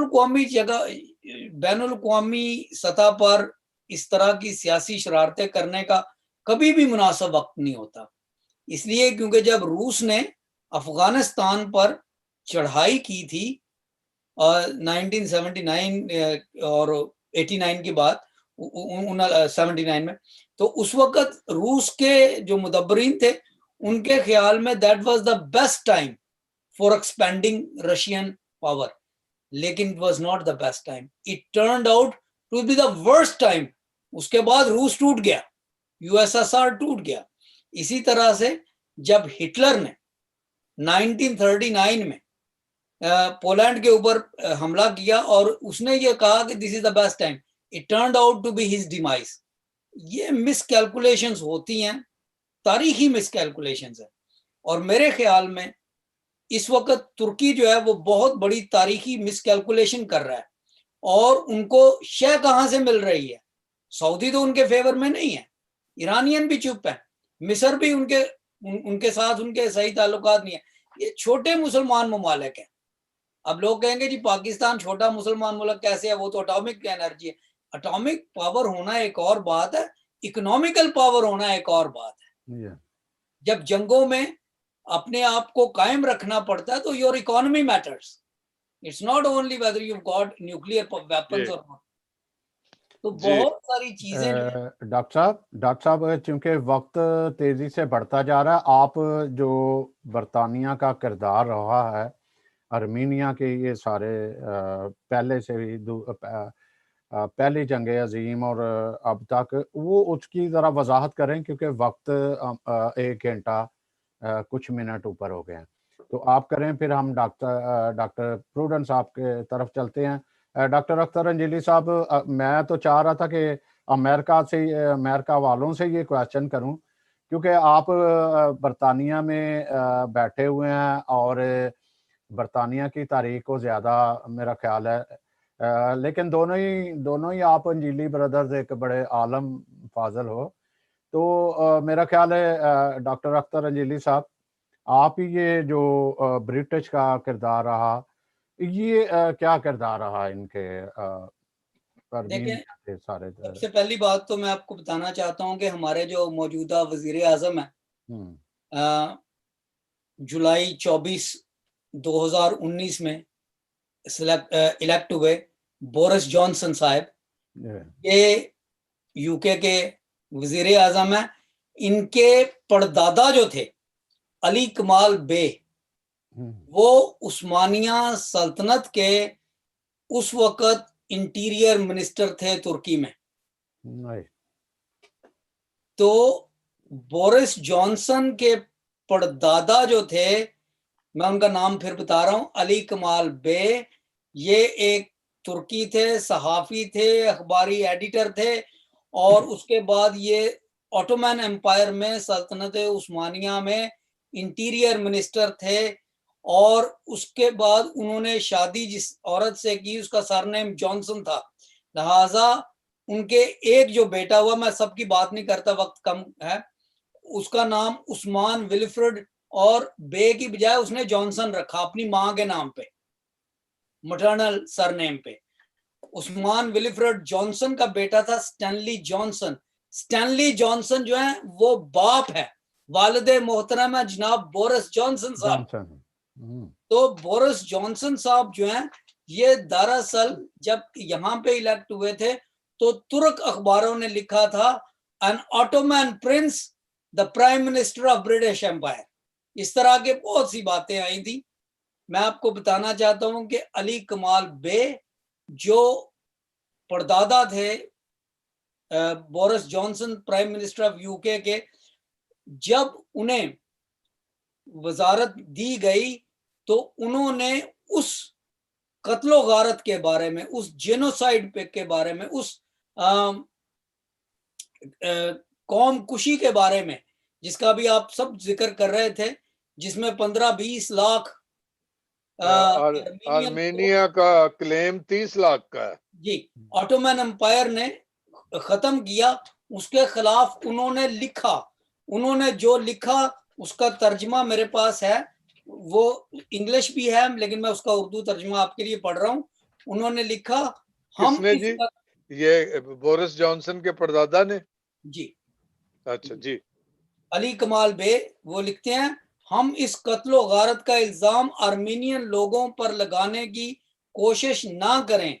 الاقوامی سطح پر اس طرح کی سیاسی شرارتیں کرنے کا کبھی بھی مناسب وقت نہیں ہوتا. اس لیے کیونکہ جب روس نے افغانستان پر چڑھائی کی تھی 1979 اور 89 کے بعد 79 میں, تو اس وقت روس کے جو مدبرین تھے ان کے خیال میں that was the best time for expanding Russian power, لیکن it was not the best time, it turned out to be the worst time. اس کے بعد روس ٹوٹ گیا, یو ایس ایس آر ٹوٹ گیا. اسی طرح سے جب ہٹلر نے 1939 میں پولینڈ کے اوپر حملہ کیا اور اس نے یہ کہا کہ this is the best time, it turned out to be his demise. یہ مس کیلکولیشنز ہوتی ہیں, تاریخی مس کیلکولیشنز ہیں, اور میرے خیال میں اس وقت ترکی جو ہے وہ بہت بڑی تاریخی مس کیلکولیشن کر رہا ہے, اور ان کو شے کہاں سے مل رہی ہے. سعودی تو ان کے فیور میں نہیں ہے, ایرانین بھی چپ ہے, مصر بھی ان کے ساتھ ان کے صحیح تعلقات نہیں ہیں. یہ چھوٹے مسلمان ممالک ہیں. اب لوگ کہیں گے جی پاکستان چھوٹا مسلمان ملک کیسے ہے, وہ تو اٹامک انرجی ہے. اٹامک پاور ہونا ایک اور بات ہے, اکنامیکل پاور ہونا ایک اور بات ہے. جب جنگوں میں اپنے آپ کو قائم رکھنا پڑتا ہے تو your economy matters, it's not only whether you got nuclear weapons or not. تو بہت ساری چیزیں ڈاکٹر صاحب چونکہ وقت تیزی سے بڑھتا جا رہا ہے, آپ جو برطانیہ کا کردار رہا ہے ارمینیا کے یہ سارے پہلے سے بھی پہلی جنگ عظیم اور اب تک, وہ اس کی ذرا وضاحت کریں کیونکہ وقت 1 گھنٹہ کچھ منٹ اوپر ہو گئے ہیں. تو آپ کریں, پھر ہم ڈاکٹر پروڈنس صاحب کے طرف چلتے ہیں. ڈاکٹر اختر انجلی صاحب, میں تو چاہ رہا تھا کہ امریکہ والوں سے یہ کویسچن کروں کیونکہ آپ برطانیہ میں بیٹھے ہوئے ہیں اور برطانیہ کی تاریخ کو زیادہ میرا خیال ہے, لیکن دونوں ہی آپ انجیلی بردرز ایک بڑے عالم فاضل ہو. تو میرا خیال ہے ڈاکٹر اختر انجیلی صاحب, آپ ہی یہ جو برٹش کا کردار رہا, یہ کیا کردار رہا ان کے دیکھیں, سارے؟ سب سے پہلی بات تو میں آپ کو بتانا چاہتا ہوں کہ ہمارے جو موجودہ وزیر اعظم ہیں جولائی 24 2019 میں الیکٹ ہوئے, بورس جانسن صاحب, یہ یو کے وزیر اعظم ہیں. ان کے پردادا جو تھے علی کمال بے, وہ عثمانیہ سلطنت کے اس وقت انٹیریئر منسٹر تھے ترکی میں. تو بورس جانسن کے پردادا جو تھے, میں ان کا نام پھر بتا رہا ہوں, علی کمال بے, یہ ایک ترکی تھے, صحافی تھے, اخباری ایڈیٹر تھے, اور اس کے بعد یہ آٹومن امپائر میں سلطنت عثمانیہ میں انٹیریئر منسٹر تھے. اور اس کے بعد انہوں نے شادی جس عورت سے کی اس کا سرنیم جانسن تھا, لہٰذا ان کے ایک جو بیٹا ہوا, میں سب کی بات نہیں کرتا وقت کم ہے, اس کا نام عثمان ولفرڈ, اور بے کی بجائے اس نے جانسن رکھا اپنی ماں کے نام پہ, مٹرنل سرنیم پہ. عثمان ولفرڈ جانسن کا بیٹا تھا سٹینلی جانسن. سٹینلی جانسن جو ہیں وہ باپ ہے والد محترم ہے جناب بورس جانسن صاحب. تو بورس جانسن صاحب جو ہیں یہ دراصل جب یہاں پہ الیکٹ ہوئے تھے تو ترک اخباروں نے لکھا تھا an Ottoman prince the prime minister of British Empire. اس طرح کے بہت سی باتیں آئی تھی. میں آپ کو بتانا چاہتا ہوں کہ علی کمال بے جو پردادا تھے Boris Johnson prime minister of you کے, جب انہیں وزارت دی گئی تو انہوں نے اس قتل و غارت کے بارے میں, اس جینوسائیڈ کے بارے میں, اس قوم کشی کے بارے میں جس کا بھی آپ سب ذکر کر رہے تھے, جس میں 15-20 لاکھ آرمینیا کا کلیم 30 لاکھ کا ہے جی آٹومن امپائر نے ختم کیا. اس کے خلاف انہوں نے جو لکھا اس کا ترجمہ میرے پاس ہے. وہ انگلش بھی ہے لیکن میں اس کا اردو ترجمہ آپ کے لیے پڑھ رہا ہوں. انہوں نے لکھا ہم کس نے جی؟ یہ بورس جانسن کے پردادا نے؟ جی اچھا جی. علی کمال بے وہ لکھتے ہیں ہم اس قتل و غارت کا الزام آرمینین لوگوں پر لگانے کی کوشش نہ کریں.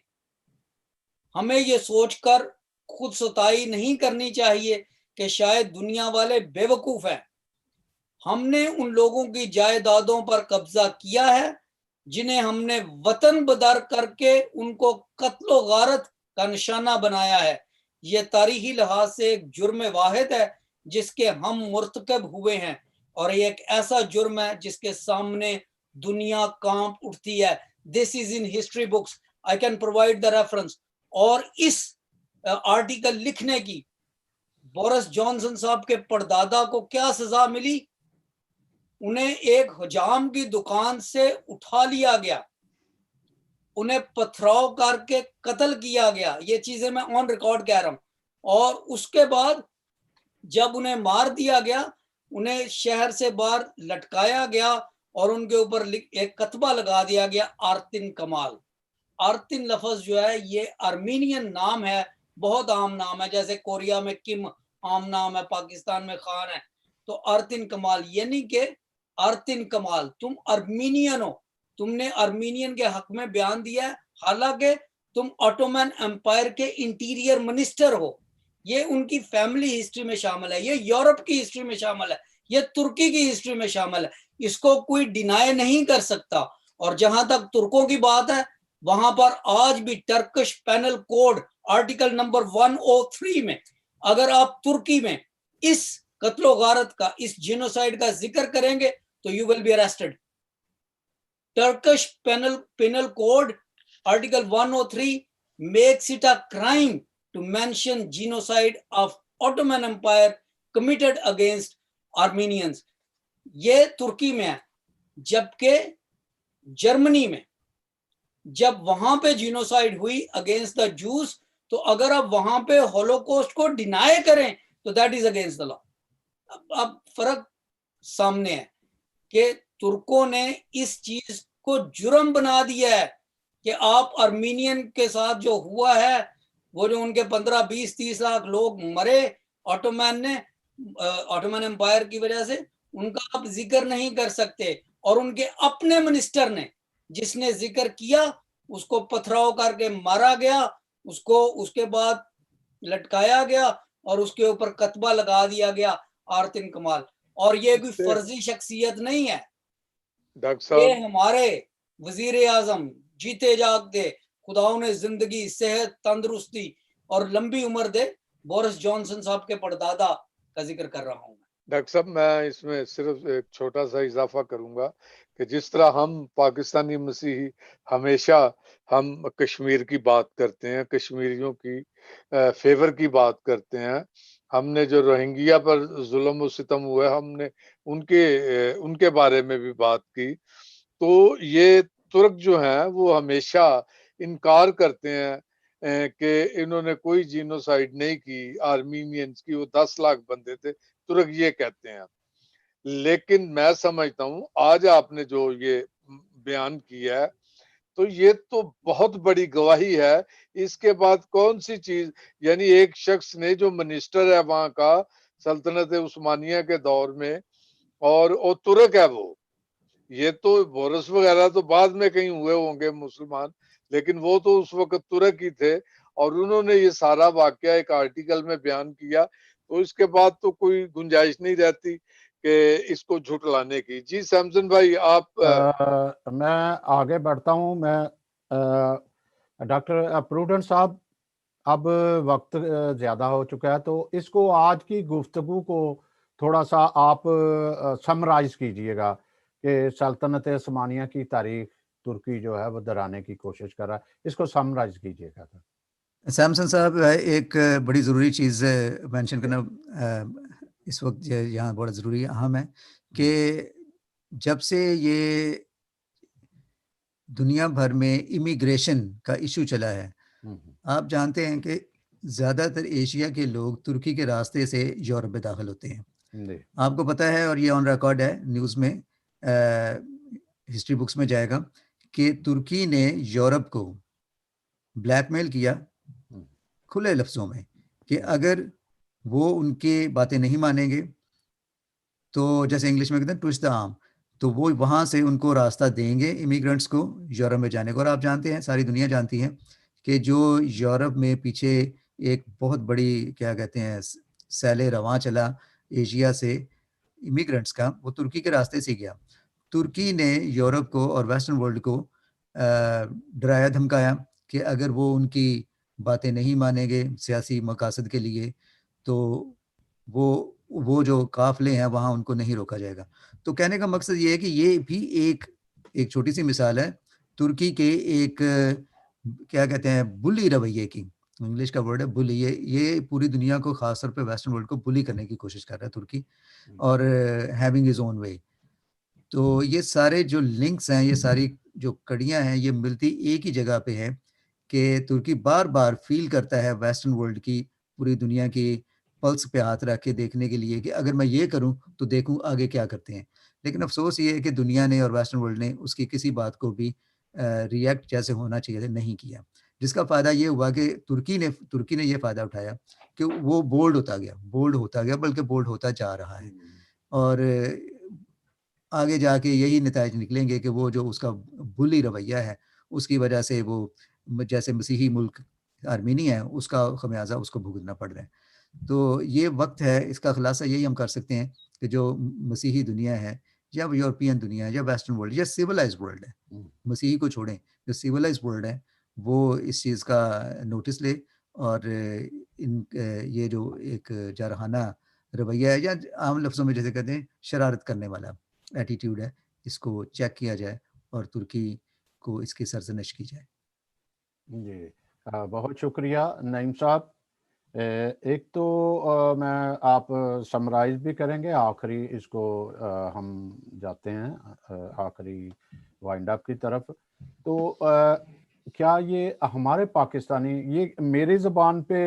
ہمیں یہ سوچ کر خود ستائی نہیں کرنی چاہیے کہ شاید دنیا والے بے وقوف ہیں. ہم نے ان لوگوں کی جائیدادوں پر قبضہ کیا ہے جنہیں ہم نے وطن بدر کر کے ان کو قتل و غارت کا نشانہ بنایا ہے. یہ تاریخی لحاظ سے ایک جرم واحد ہے جس کے ہم مرتکب ہوئے ہیں اور یہ ایک ایسا جرم ہے جس کے سامنے دنیا کانپ اٹھتی ہے. This is in history books. I can provide the reference. اور اس آرٹیکل لکھنے کی بورس جانسن صاحب کے پردادا کو کیا سزا ملی؟ انہیں ایک حجام کی دکان سے اٹھا لیا گیا, انہیں پتھراؤ کر کے قتل کیا گیا. یہ چیزیں میں آن ریکارڈ کہہ رہا ہوں. اور اس کے بعد جب انہیں مار دیا گیا انہیں شہر سے باہر لٹکایا گیا اور ان کے اوپر ایک کتبہ لگا دیا گیا آرتن کمال. آرتن لفظ جو ہے یہ آرمینین نام ہے, بہت عام نام ہے, جیسے کوریا میں کم عام نام ہے, پاکستان میں خان ہے. تو آرتن کمال یعنی کہ آرتن کمال تم آرمینین ہو, تم نے آرمینین کے حق میں بیان دیا ہے حالانکہ تم آٹومن امپائر کے انٹیریئر منسٹر ہو. یہ ان کی فیملی ہسٹری میں شامل ہے, یہ یورپ کی ہسٹری میں شامل ہے, یہ ترکی کی ہسٹری میں شامل ہے. اس کو کوئی ڈینائی نہیں کر سکتا. اور جہاں تک ترکوں کی بات ہے وہاں پر آج بھی Turkish penal code article number 103 میں اگر آپ ترکی میں اس قتل و غارت کا, اس جینوسائیڈ کا ذکر کریں گے تو you will be arrested. Turkish penal code article 103 makes it a crime to mention genocide of Ottoman Empire committed against Armenians. یہ ترکی میں ہے. جبکہ جرمنی میں جب وہاں پہ جینوسائیڈ ہوئی اگینسٹ دا جوز تو اگر آپ وہاں پہ ہولوکوسٹ کو ڈینائی کریں تو دیٹ از اگینسٹ دا لا. اب فرق سامنے ہے کہ ترکوں نے اس چیز کو جرم بنا دیا ہے کہ آپ آرمینین کے ساتھ جو ہوا ہے وہ جو ان کے 15 20 30 لاکھ لوگ مرے آٹومن امپائر کی وجہ سے, ان کا آپ ذکر نہیں کر سکتے. اور ان کے اپنے منسٹر نے جس نے ذکر کیا اس کو پتھراؤ کر کے مارا گیا, اس کو اس کے بعد لٹکایا گیا اور اس کے اوپر کتبہ لگا دیا گیا آرتن کمال. اور یہ کوئی فرضی شخصیت نہیں ہے, ڈاکٹر صاحب یہ ہمارے وزیر اعظم جیتے جاگتے خدا انہیں زندگی صحت تندرستی اور لمبی عمر دے بورس جانسن صاحب کے پردادا کا ذکر کر رہا ہوں. ڈاکٹر صاحب میں اس میں صرف ایک چھوٹا سا اضافہ کروں گا کہ جس طرح ہم پاکستانی مسیحی ہمیشہ ہم کشمیر کی بات کرتے ہیں, کشمیریوں کی فیور کی بات کرتے ہیں, ہم نے جو روہنگیا پر ظلم و ستم ہوئے ہم نے ان کے بارے میں بھی بات کی, تو یہ ترک جو ہیں وہ ہمیشہ انکار کرتے ہیں کہ انہوں نے کوئی جینوسائیڈ نہیں کی آرمینینز کی, وہ 10 لاکھ بندے تھے, ترک یہ کہتے ہیں. لیکن میں سمجھتا ہوں آج آپ نے جو یہ بیان کیا ہے تو یہ تو بہت بڑی گواہی ہے. اس کے بعد کون سی چیز, یعنی ایک شخص نے جو منسٹر ہے وہاں کا سلطنت عثمانیہ کے دور میں اور ترک ہے, وہ یہ تو بورس وغیرہ تو بعد میں کہیں ہوئے ہوں گے مسلمان, لیکن وہ تو اس وقت ترک ہی تھے اور انہوں نے یہ سارا واقعہ ایک آرٹیکل میں بیان کیا. تو اس کے بعد تو کوئی گنجائش نہیں رہتی کہ اس کو جھٹلانے کی. جی سیمسن بھائی آپ. میں آگے بڑھتا ہوں. میں ڈاکٹر پروڈنٹ صاحب اب وقت زیادہ ہو چکا ہے تو اس کو آج کی گفتگو کو تھوڑا سا آپ سمرائز کیجئے گا کہ سلطنت عثمانیہ کی تاریخ ترکی جو ہے وہ درانے کی کوشش کر رہا ہے, اس کو سمرائز کیجئے گا. سیمسن صاحب ایک بڑی ضروری چیز مینشن کرنا اس وقت یہاں بڑا ضروری اہم ہے کہ جب سے یہ دنیا بھر میں امیگریشن کا ایشو چلا ہے, آپ جانتے ہیں کہ زیادہ تر ایشیا کے لوگ ترکی کے راستے سے یورپ میں داخل ہوتے ہیں. آپ کو پتہ ہے اور یہ آن ریکارڈ ہے نیوز میں, ہسٹری بکس میں جائے گا کہ ترکی نے یورپ کو بلیک میل کیا کھلے لفظوں میں کہ اگر وہ ان کی باتیں نہیں مانیں گے تو جیسے انگلش میں کہتے ہیں ٹوسٹ دا آرم، تو وہ وہاں سے ان کو راستہ دیں گے امیگرینٹس کو یورپ میں جانے کو. اور آپ جانتے ہیں، ساری دنیا جانتی ہے کہ جو یورپ میں پیچھے ایک بہت بڑی کیا کہتے ہیں سیل رواں چلا ایشیا سے امیگرینٹس کا، وہ ترکی کے راستے سے گیا. ترکی نے یورپ کو اور ویسٹرن ورلڈ کو ڈرایا دھمکایا کہ اگر وہ ان کی باتیں نہیں مانیں گے سیاسی مقاصد کے لیے تو وہ جو قافلے ہیں وہاں ان کو نہیں روکا جائے گا. تو کہنے کا مقصد یہ ہے کہ یہ بھی ایک چھوٹی سی مثال ہے ترکی کے ایک کیا کہتے ہیں بلی رویے کی. انگلش کا ورڈ ہے بلی. یہ پوری دنیا کو، خاص طور پہ ویسٹرن ورلڈ کو بلی کرنے کی کوشش کر رہا ہے ترکی، اور ہیونگ ہز اون وے. تو یہ سارے جو لنکس ہیں، یہ ساری جو کڑیاں ہیں، یہ ملتی ایک ہی جگہ پہ ہیں کہ ترکی بار بار فیل کرتا ہے ویسٹرن ورلڈ کی، پوری دنیا کی پلس پہ ہاتھ رکھ کے دیکھنے کے لیے کہ اگر میں یہ کروں تو دیکھوں آگے کیا کرتے ہیں. لیکن افسوس یہ ہے کہ دنیا نے اور ویسٹرن ورلڈ نے اس کی کسی بات کو بھی ریئیکٹ جیسے ہونا چاہیے تھا نہیں کیا، جس کا فائدہ یہ ہوا کہ ترکی نے یہ فائدہ اٹھایا کہ وہ بولڈ ہوتا گیا بلکہ بولڈ ہوتا جا رہا ہے. اور آگے جا کے یہی نتائج نکلیں گے کہ وہ جو اس کا بلی رویہ ہے اس کی وجہ سے وہ جیسے مسیحی ملک آرمینیا ہے اس کا خمیازہ اس کو بھگتنا پڑ رہا ہے. تو یہ وقت ہے، اس کا خلاصہ یہی ہم کر سکتے ہیں کہ جو مسیحی دنیا ہے یا یورپین دنیا ہے یا ویسٹرن ورلڈ یا سیولائز ورلڈ ہے، مسیحی کو چھوڑیں، جو سیولائز ورلڈ ہے وہ اس چیز کا نوٹس لے اور یہ جو ایک جارحانہ رویہ ہے یا عام لفظوں میں جیسے کہتے ہیں شرارت کرنے والا ایٹیٹیوڈ ہے، اس کو چیک کیا جائے اور ترکی کو اس کی سرزنش کی جائے. جی بہت شکریہ نعیم صاحب. ایک تو میں آپ سمرائز بھی کریں گے آخری، اس کو ہم جاتے ہیں آخری وائنڈ اپ کی طرف. تو کیا یہ ہمارے پاکستانی، یہ میری زبان پہ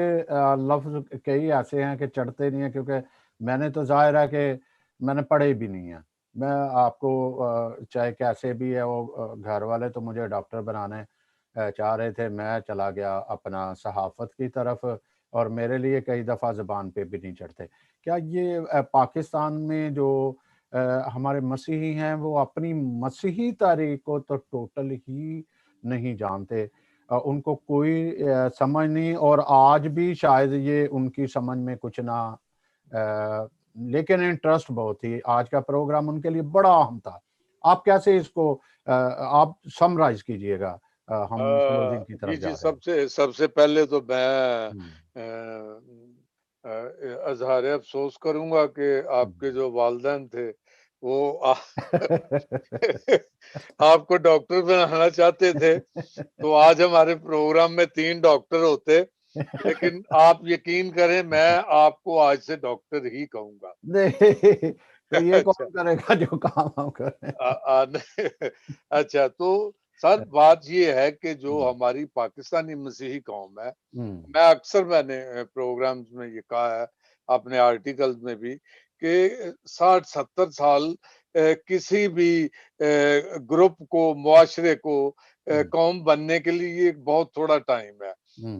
لفظ کئی ایسے ہیں کہ چڑھتے نہیں ہیں، کیونکہ میں نے تو ظاہر ہے کہ میں نے پڑھے بھی نہیں ہیں. میں آپ کو چاہے کیسے بھی ہے، وہ گھر والے تو مجھے ڈاکٹر بنانے چاہ رہے تھے، میں چلا گیا اپنا صحافت کی طرف، اور میرے لیے کئی دفعہ زبان پہ بھی نہیں چڑھتے. کیا یہ پاکستان میں جو ہمارے مسیحی ہیں وہ اپنی مسیحی تاریخ کو تو ٹوٹل ہی نہیں جانتے، ان کو کوئی سمجھ نہیں، اور آج بھی شاید یہ ان کی سمجھ میں کچھ نہ، لیکن انٹرسٹ بہت تھی. آج کا پروگرام ان کے لیے بڑا اہم تھا. آپ کیسے اس کو آپ سمرائز کیجئے گا؟ ہم کلوزنگ کی طرف جا رہے ہیں. سب سے پہلے تو میں اظہار افسوس کروں گا کہ آپ کے جو والدین تھے وہ آپ کو ڈاکٹر بنانا چاہتے تھے، تو آج ہمارے پروگرام میں 3 ڈاکٹر ہوتے. لیکن آپ یقین کریں میں آپ کو آج سے ڈاکٹر ہی کہوں گا. تو یہ کون کرے گا جو کام ہم کریں؟ اچھا، تو سر بات یہ ہے کہ جو ہماری پاکستانی مسیحی قوم ہے، میں نے پروگرامز میں یہ کہا ہے، اپنے آرٹیکلز میں بھی، کہ 60-70 سال کسی بھی گروپ کو، معاشرے کو، قوم بننے کے لیے یہ بہت تھوڑا ٹائم ہے.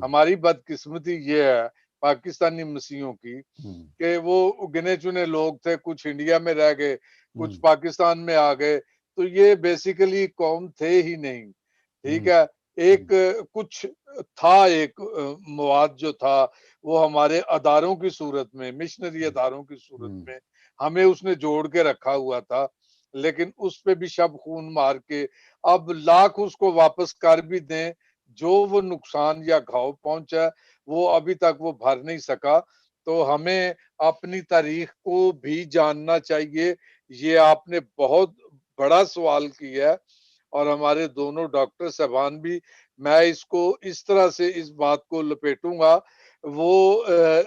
ہماری بدقسمتی یہ ہے پاکستانی مسیحیوں کی کہ وہ گنے چنے لوگ تھے، کچھ انڈیا میں رہ گئے، کچھ پاکستان میں آ گئے، تو یہ بیسیکلی قوم تھے ہی نہیں. ٹھیک ہے، ایک کچھ تھا، ایک مواد جو تھا وہ ہمارے اداروں کی صورت میں، مشنری اداروں کی صورت میں ہمیں اس نے جوڑ کے رکھا ہوا تھا. لیکن اس پہ بھی شب خون مار کے اب لاکھ اس کو واپس کر بھی دیں، جو وہ نقصان یا گھاؤ پہنچا وہ ابھی تک وہ بھر نہیں سکا. تو ہمیں اپنی تاریخ کو بھی جاننا چاہیے. یہ آپ نے بہت بڑا سوال کیا ہے، اور ہمارے دونوں ڈاکٹر صاحبان بھی، میں اس کو اس طرح سے اس بات کو لپیٹوں گا. وہ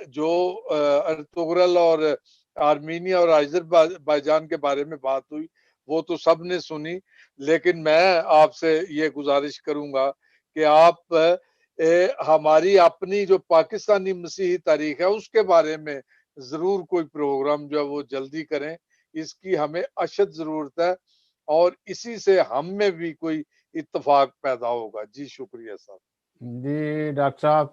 جو ارطغرل اور آرمینیا اور آذربائیجان کے بارے میں بات ہوئی وہ تو سب نے سنی، لیکن میں آپ سے یہ گزارش کروں گا کہ آپ ہماری اپنی جو پاکستانی مسیحی تاریخ ہے اس کے بارے میں ضرور کوئی پروگرام جو ہے وہ جلدی کریں. اس کی ہمیں اشد ضرورت ہے. اور اسی سے ہم میں بھی کوئی اتفاق پیدا ہوگا. جی شکریہ صاحب. جی ڈاکٹر صاحب،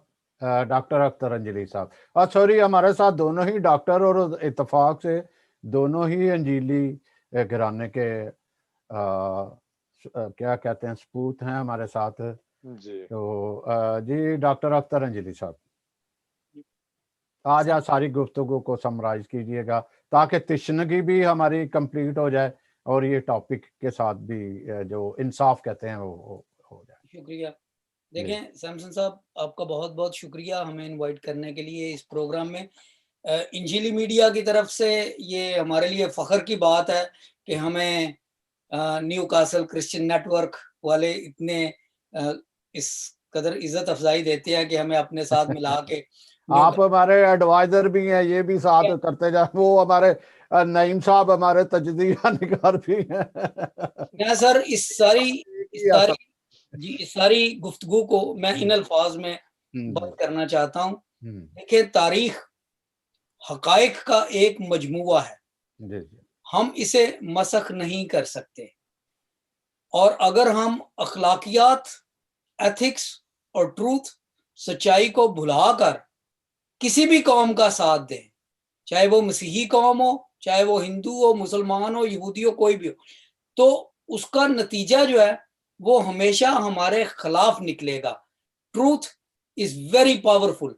ڈاکٹر اختر انجلی صاحب، اور سوری ہمارے ساتھ دونوں ہی ڈاکٹر اور اتفاق سے دونوں ہی انجیلی گھرانے کے کیا کہتے ہیں سپوت ہیں ہمارے ساتھ. جی تو جی ڈاکٹر اختر انجلی صاحب آج آپ ساری گفتگو کو سمرائز کیجئے گا تاکہ تشنگی بھی ہماری کمپلیٹ ہو جائے اور یہ ٹاپک کے ساتھ بھی جو انصاف کہتے ہیں وہ ہو جائے. شکریہ. دیکھیں سیمسن صاحب، آپ کا بہت بہت شکریہ ہمیں انوائٹ کرنے کے لیے اس پروگرام میں. انجیلی میڈیا کی طرف سے یہ ہمارے لیے فخر کی بات ہے کہ ہمیں Newcastle Christian network والے اتنے اس قدر عزت افزائی دیتے ہیں کہ ہمیں اپنے ساتھ ملا کے آپ ہمارے ایڈوائزر بھی ہیں، یہ بھی ساتھ کرتے جائیں. وہ ہمارے نعیم صاحب ہمارے تجزیہ نگار بھی ہیں. میں سر اس ساری گفتگو کو میں ان الفاظ میں بند کرنا چاہتا ہوں. دیکھیں، تاریخ حقائق کا ایک مجموعہ ہے، ہم اسے مسخ نہیں کر سکتے. اور اگر ہم اخلاقیات، ایتھکس اور ٹروتھ، سچائی کو بھلا کر کسی بھی قوم کا ساتھ دیں، چاہے وہ مسیحی قوم ہو، چاہے وہ ہندو ہو، مسلمان ہو، یہودی ہو، کوئی بھی ہو، تو اس کا نتیجہ جو ہے وہ ہمیشہ ہمارے خلاف نکلے گا. Truth is very powerful.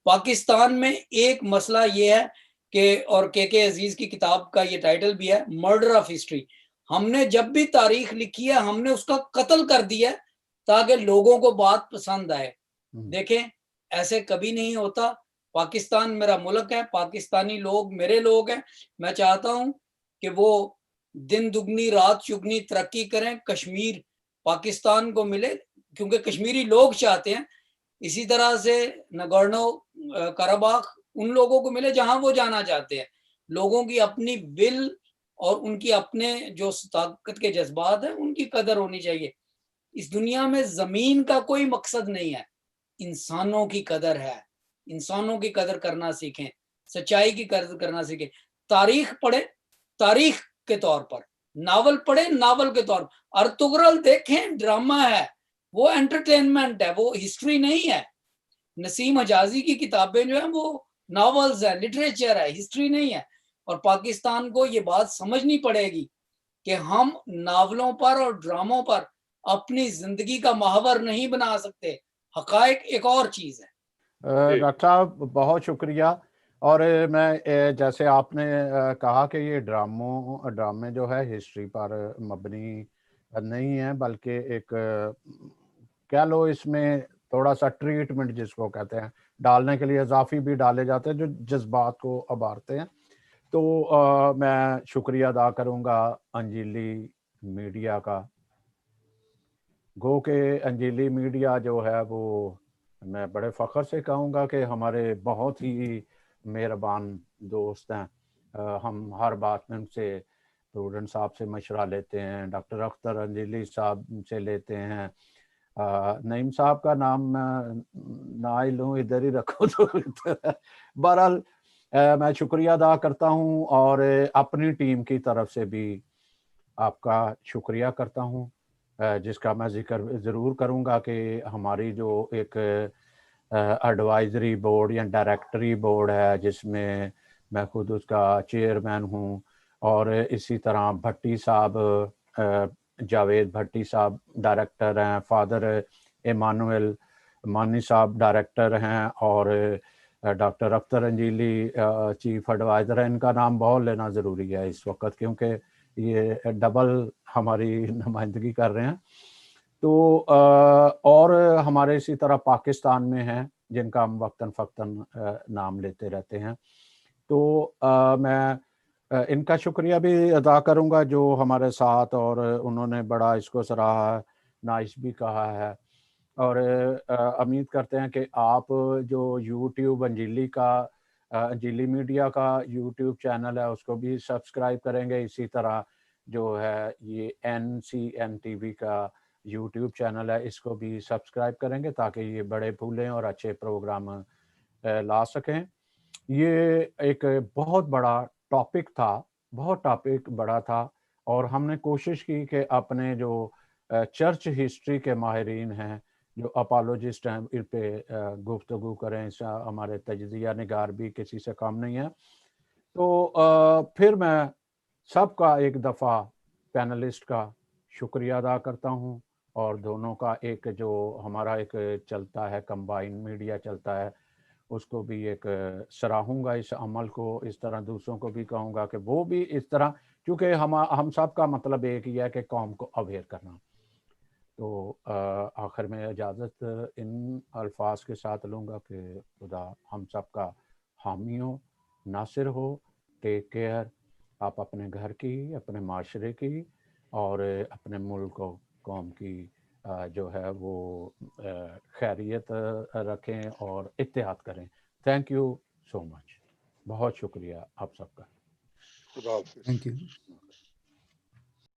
Pakistan میں ایک مسئلہ یہ ہے کہ، اور کے عزیز کی کتاب کا یہ ٹائٹل بھی ہے مرڈر آف ہسٹری. ہم نے جب بھی تاریخ لکھی ہے ہم نے اس کا قتل کر دیا تاکہ لوگوں کو بات پسند آئے. دیکھیں، ایسے کبھی نہیں ہوتا. پاکستان میرا ملک ہے، پاکستانی لوگ میرے لوگ ہیں. میں چاہتا ہوں کہ وہ دن دگنی رات چگنی ترقی کریں، کشمیر پاکستان کو ملے، کیونکہ کشمیری لوگ چاہتے ہیں. اسی طرح سے نگورنو قرباخ ان لوگوں کو ملے جہاں وہ جانا چاہتے ہیں. لوگوں کی اپنی ول اور ان کی اپنے جو طاقت کے جذبات ہیں ان کی قدر ہونی چاہیے. اس دنیا میں زمین کا کوئی مقصد نہیں ہے، انسانوں کی قدر ہے. انسانوں کی قدر کرنا سیکھیں، سچائی کی قدر کرنا سیکھیں. تاریخ پڑھیں تاریخ کے طور پر، ناول پڑھیں ناول کے طور پر. ارطغرل دیکھیں، ڈرامہ ہے، وہ انٹرٹینمنٹ ہے، وہ ہسٹری نہیں ہے. نسیم حجازی کی کتابیں جو ہیں وہ ناولز ہیں، لٹریچر ہے، ہسٹری نہیں ہے. اور پاکستان کو یہ بات سمجھنی پڑے گی کہ ہم ناولوں پر اور ڈراموں پر اپنی زندگی کا محور نہیں بنا سکتے. حقائق ایک اور چیز ہے. ڈاکٹر صاحب بہت شکریہ. اور میں جیسے آپ نے کہا کہ یہ ڈرامے جو ہے ہسٹری پر مبنی نہیں ہے، بلکہ ایک کہہ لو اس میں تھوڑا سا ٹریٹمنٹ جس کو کہتے ہیں ڈالنے کے لیے اضافی بھی ڈالے جاتے ہیں جو جذبات کو ابھارتے ہیں. تو میں شکریہ ادا کروں گا انجیلی میڈیا کا. گو کہ انجیلی میڈیا جو ہے وہ میں بڑے فخر سے کہوں گا کہ ہمارے بہت ہی مہربان دوست ہیں. ہم ہر بات میں ان سے پروڈنٹ صاحب سے مشورہ لیتے ہیں، ڈاکٹر اختر انجیلی صاحب سے لیتے ہیں. نعیم صاحب کا نام نہ ہی لوں، ادھر ہی رکھو تو بہرحال میں شکریہ ادا کرتا ہوں اور اپنی ٹیم کی طرف سے بھی آپ کا شکریہ کرتا ہوں، جس کا میں ذکر ضرور کروں گا کہ ہماری جو ایک ایڈوائزری بورڈ یا ڈائریکٹری بورڈ ہے جس میں میں خود اس کا چیئرمین ہوں، اور اسی طرح بھٹی صاحب، جاوید بھٹی صاحب ڈائریکٹر ہیں، فادر ایمانویل مانی صاحب ڈائریکٹر ہیں، اور ڈاکٹر اختر انجیلی چیف ایڈوائزر ہیں. ان کا نام بہت لینا ضروری ہے اس وقت کیونکہ یہ ڈبل ہماری نمائندگی کر رہے ہیں. تو اور ہمارے اسی طرح پاکستان میں ہیں جن کا ہم وقتاً فوقتاً نام لیتے رہتے ہیں. تو میں ان کا شکریہ بھی ادا کروں گا جو ہمارے ساتھ، اور انہوں نے بڑا اس کو سراہا، نائس بھی کہا ہے. اور امید کرتے ہیں کہ آپ جو یوٹیوب انجیلی میڈیا کا یوٹیوب چینل ہے اس کو بھی سبسکرائب کریں گے. اسی طرح جو ہے یہ NCN-TV کا یوٹیوب چینل ہے اس کو بھی سبسکرائب کریں گے تاکہ یہ بڑے پھولیں اور اچھے پروگرام لا سکیں. یہ ایک بہت بڑا ٹاپک تھا، بہت ٹاپک بڑا تھا، اور ہم نے کوشش کی کہ اپنے جو چرچ ہسٹری کے ماہرین ہیں جو اپالوجسٹ ہیں ان پہ گفتگو کریں. ہمارے تجزیہ نگار بھی کسی سے کم نہیں ہے. تو پھر میں سب کا ایک دفعہ پینلسٹ کا شکریہ ادا کرتا ہوں اور دونوں کا ایک جو ہمارا ایک چلتا ہے کمبائن میڈیا چلتا ہے اس کو بھی ایک سراہوں گا اس عمل کو. اس طرح دوسروں کو بھی کہوں گا کہ وہ بھی اس طرح, کیونکہ ہم سب کا مطلب ایک ہی ہے کہ قوم کو اویئر کرنا. تو آخر میں اجازت ان الفاظ کے ساتھ لوں گا کہ خدا ہم سب کا حامی ہو, ناصر ہو. ٹیک کیئر, آپ اپنے گھر کی, اپنے معاشرے کی اور اپنے ملک و قوم کی جو ہے وہ خیریت رکھیں اور اتحاد کریں. تھینک یو سو مچ. بہت شکریہ آپ سب کا. خدا حافظ. Thank you.